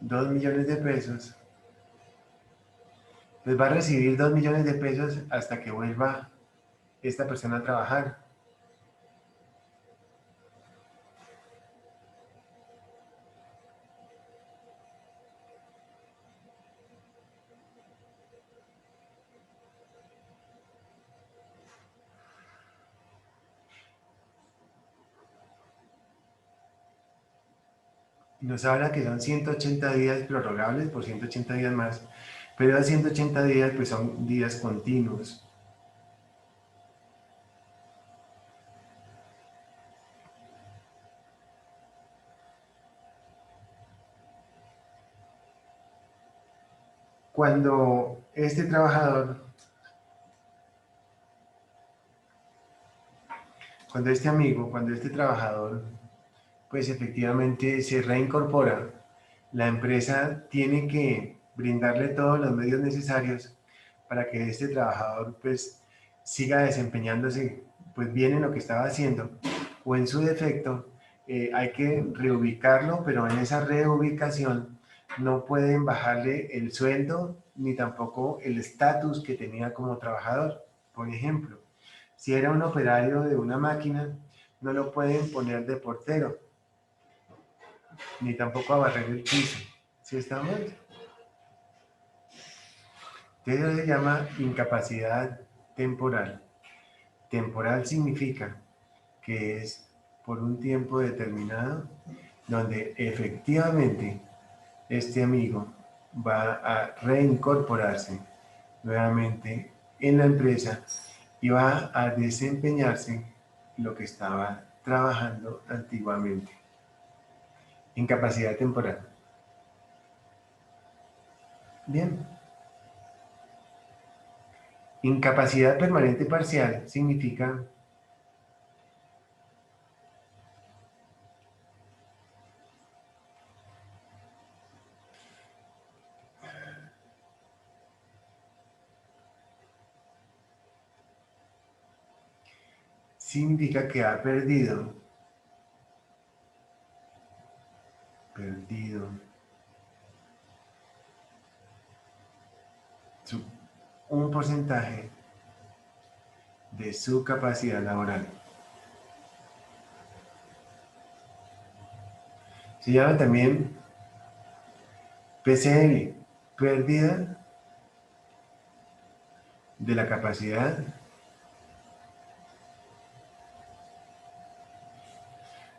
A: $2.000.000, pues va a recibir $2.000.000 hasta que vuelva esta persona a trabajar. Nos habla que son 180 días prorrogables por 180 días más, pero a 180 días pues son días continuos. Cuando este trabajador, cuando este amigo, cuando este trabajador, pues efectivamente se reincorpora, la empresa tiene que brindarle todos los medios necesarios para que este trabajador pues siga desempeñándose pues bien en lo que estaba haciendo, o en su defecto hay que reubicarlo, pero en esa reubicación no pueden bajarle el sueldo ni tampoco el estatus que tenía como trabajador. Por ejemplo, si era un operario de una máquina, no lo pueden poner de portero, ni tampoco a barrer el piso. ¿Sí estamos? Eso se llama incapacidad temporal. Temporal significa que es por un tiempo determinado, donde efectivamente este amigo va a reincorporarse nuevamente en la empresa y va a desempeñarse lo que estaba trabajando antiguamente. Incapacidad temporal. Bien. Incapacidad permanente parcial significa que ha perdido un porcentaje de su capacidad laboral. Se llama también PCL, pérdida de la capacidad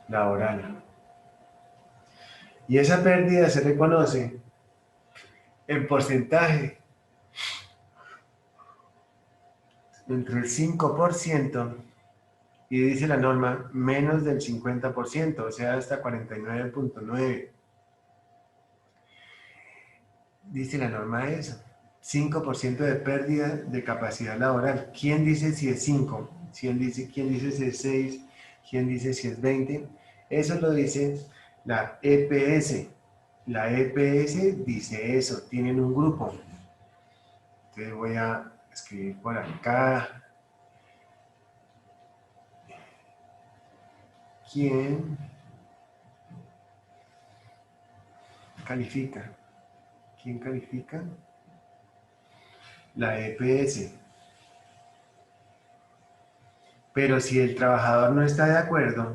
A: laboral. Y esa pérdida se reconoce en porcentaje entre el 5% y dice la norma menos del 50%, o sea, hasta 49.9%. Dice la norma eso, 5% de pérdida de capacidad laboral. ¿Quién dice si es 5? ¿Quién dice si es 6? ¿Quién dice si es 20? Eso lo dice la EPS. La EPS dice eso, tienen un grupo. Entonces voy a escribir por acá. ¿Quién califica? ¿Quién califica? La EPS. Pero si el trabajador no está de acuerdo,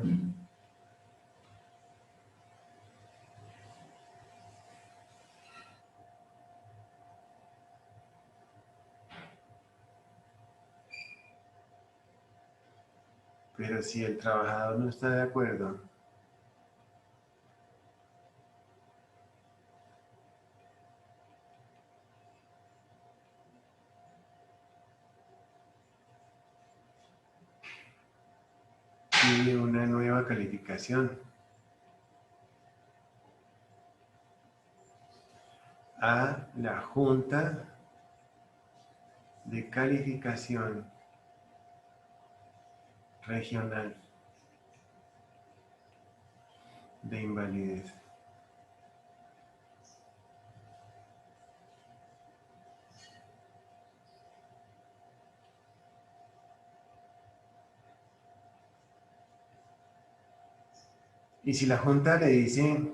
A: pide una nueva calificación. a la Junta de Calificación Regional de Invalidez. Y si la Junta le dice,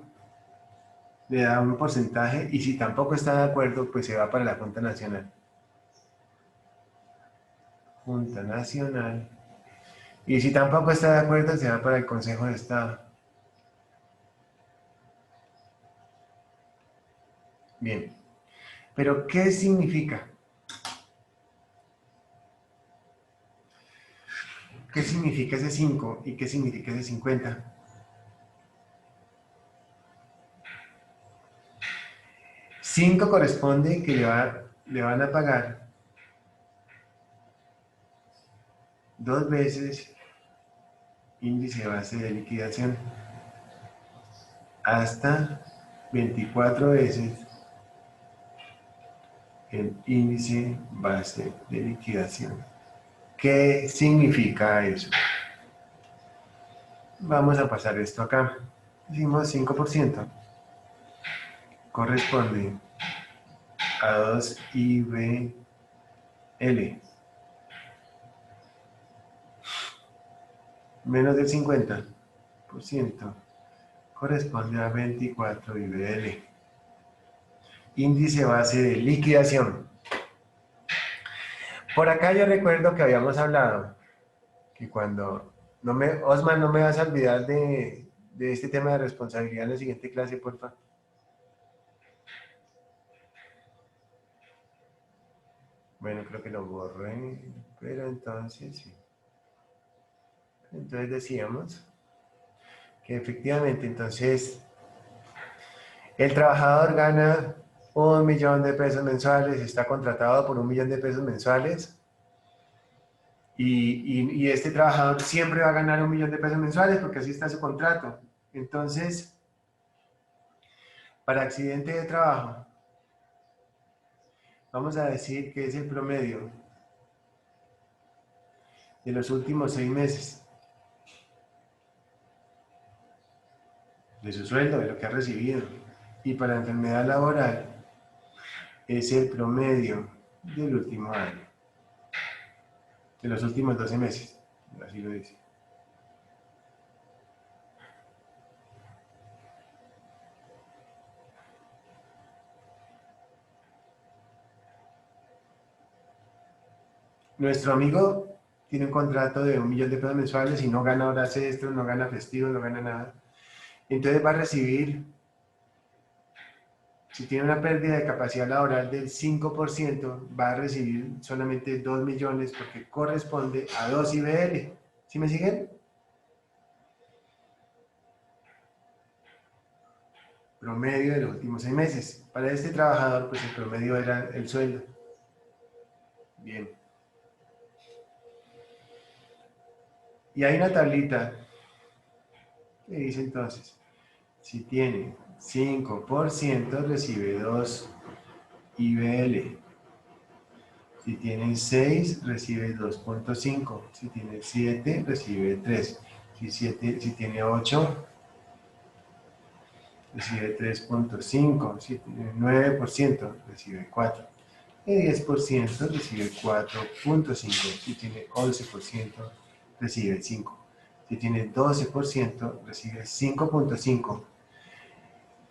A: le da un porcentaje, y si tampoco está de acuerdo, pues se va para la Junta Nacional. Junta Nacional. Y si tampoco está de acuerdo, se va para el Consejo de Estado. Bien. Pero, ¿qué significa? ¿Qué significa ese 5 y qué significa ese 50? Cinco corresponde que le van a pagar 2 veces índice base de liquidación hasta 24 veces el índice base de liquidación. ¿Qué significa eso? Vamos a pasar esto acá. Hicimos 5%. Corresponde a 2 IBL. Menos del 50%. Corresponde a 24 IBL. Índice base de liquidación. Por acá yo recuerdo que habíamos hablado que cuando... Osman, no me vas a olvidar de este tema de responsabilidad en la siguiente clase, por favor. Bueno, creo que lo borré, pero entonces sí. Entonces decíamos que efectivamente, entonces, el trabajador gana 1 millón de pesos mensuales, está contratado por 1 millón de pesos mensuales, y este trabajador siempre va a ganar 1 millón de pesos mensuales porque así está su contrato. Entonces, para accidente de trabajo, vamos a decir que es el promedio de los últimos 6 meses de su sueldo, de lo que ha recibido. Y para enfermedad laboral es el promedio del último año, de los últimos 12 meses, así lo dice. Nuestro amigo tiene un contrato de 1 millón de pesos mensuales y no gana horas extras, no gana festivos, no gana nada. Entonces va a recibir, si tiene una pérdida de capacidad laboral del 5%, va a recibir solamente 2 millones porque corresponde a 2 IBL. ¿Sí me siguen? Promedio de los últimos 6 meses. Para este trabajador, pues el promedio era el sueldo. Bien. Y hay una tablita que dice entonces, si tiene 5% recibe 2 IBL. Si tiene 6 recibe 2.5. Si tiene 7 recibe 3. Si tiene 8 recibe 3.5. Si tiene 9% recibe 4. Y 10% recibe 4.5. Si tiene 11% recibe 5. Si tiene 12% recibe 5.5.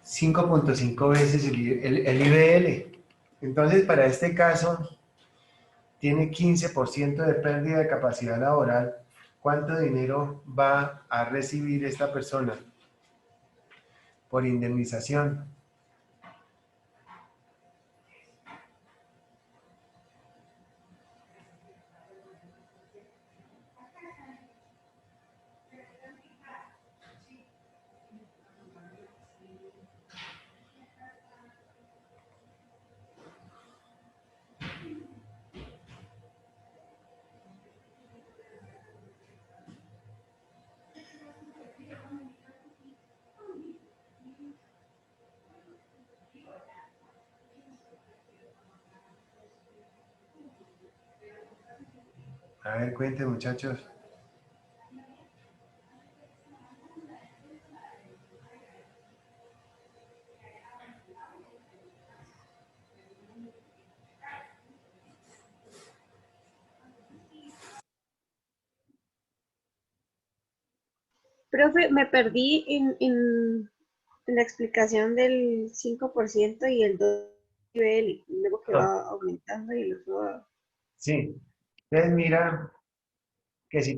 A: 5.5 veces el IBL. Entonces, para este caso, tiene 15% de pérdida de capacidad laboral. ¿Cuánto dinero va a recibir esta persona por indemnización? A ver, cuenten, muchachos.
E: Profe, me perdí en la explicación del 5% y el 2 nivel, y luego que va aumentando y luego va...
A: Sí. Entonces mira que si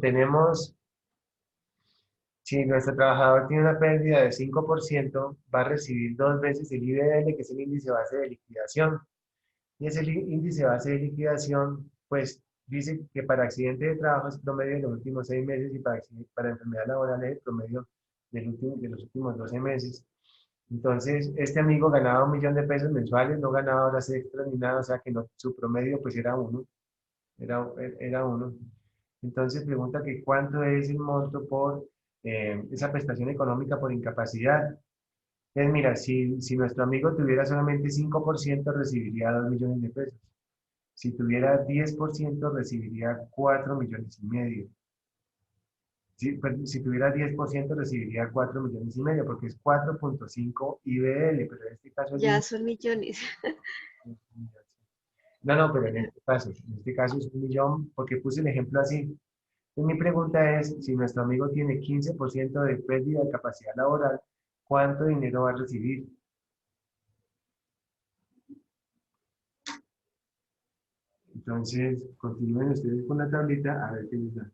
A: nuestro trabajador tiene una pérdida de 5%, va a recibir 2 veces el IBL, que es el índice base de liquidación. Y ese índice base de liquidación, pues, dice que para accidente de trabajo es promedio de los últimos 6 meses y para enfermedad laboral es el promedio de los últimos 12 meses. Entonces, este amigo ganaba 1 millón de pesos mensuales, no ganaba horas extras ni nada, o sea que su promedio pues era 1. Era 1. Entonces pregunta que cuánto es el monto por esa prestación económica por incapacidad. Entonces mira, si nuestro amigo tuviera solamente 5%, recibiría 2 millones de pesos. Si tuviera 10%, recibiría 4,5 millones. Si tuviera 10%, recibiría 4,5 millones, porque es 4,5 IBL, pero en este caso...
E: Ya son millones.
A: No, pero en este caso es 1 millón, porque puse el ejemplo así. Entonces, mi pregunta es, si nuestro amigo tiene 15% de pérdida de capacidad laboral, ¿cuánto dinero va a recibir? Entonces, continúen ustedes con la tablita a ver qué les da.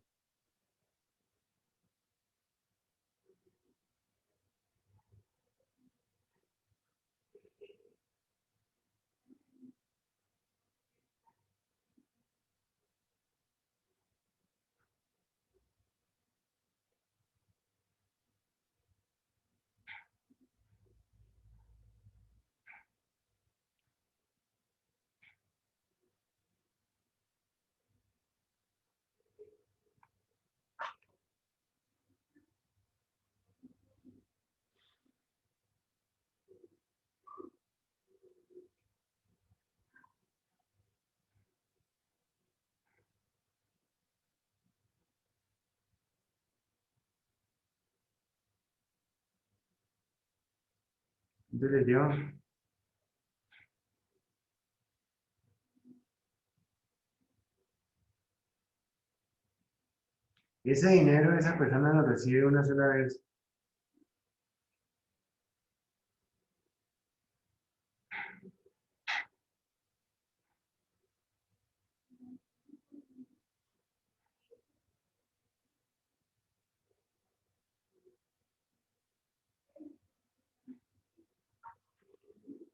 A: Entonces yo, ese dinero esa persona lo recibe una sola vez.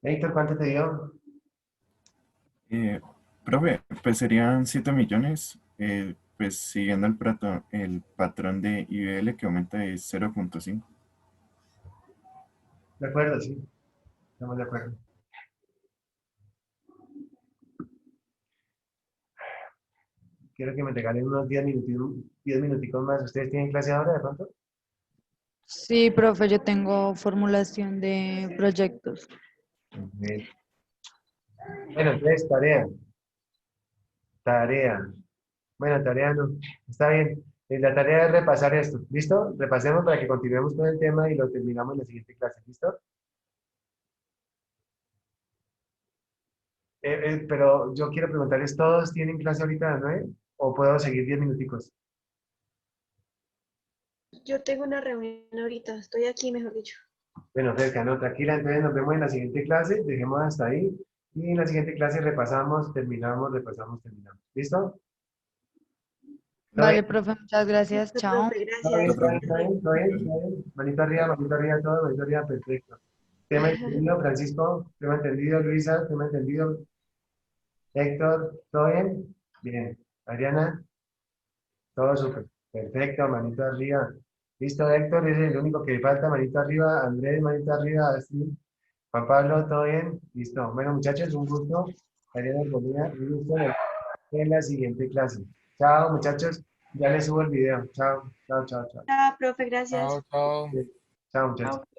A: Héctor, ¿cuánto te dio?
K: Profe, pues serían 7 millones, pues siguiendo el patrón de IBL que aumenta de 0,5.
A: De acuerdo, sí. Estamos de acuerdo. Quiero que me regalen unos 10 minuticos más. ¿Ustedes tienen clase ahora de pronto?
F: Sí, profe, yo tengo formulación de proyectos.
A: Bien. Bueno, entonces tarea. Bueno, tarea no. Está bien. La tarea es repasar esto. ¿Listo? Repasemos para que continuemos con el tema y lo terminamos en la siguiente clase. ¿Listo? Pero yo quiero preguntarles, ¿todos tienen clase ahorita a las 9? ¿O puedo seguir 10 minuticos?
E: Yo tengo una reunión ahorita, estoy aquí, mejor dicho.
A: Bueno, Fresca, no, tranquila, entonces nos vemos en la siguiente clase, dejemos hasta ahí, y en la siguiente clase repasamos, terminamos, repasamos, terminamos. ¿Listo?
F: Vale, profe, muchas gracias.
E: Listo,
F: Chao.
E: profe,
A: ¿Todo bien?
E: gracias.
A: ¿Todo bien? ¿Todo bien? ¿Todo bien? ¿Todo bien? Manito arriba, todo, manito arriba, perfecto. ¿Tema entendido, Francisco? ¿Tema entendido, Luisa? ¿Tema entendido? Héctor, ¿todo bien? Bien. Adriana, todo súper. Perfecto, manito arriba. Listo, Héctor, es el único que falta, manito arriba. Andrés, manito arriba, así. Juan Pablo, ¿todo bien? Listo. Bueno, muchachos, un gusto. Adriana Bonilla, un gusto en la siguiente clase. Chao, muchachos. Ya les subo el video. Chao, chao, chao, chao.
E: Chao, profe, gracias.
O: Chao, chao.
A: Chao, muchachos.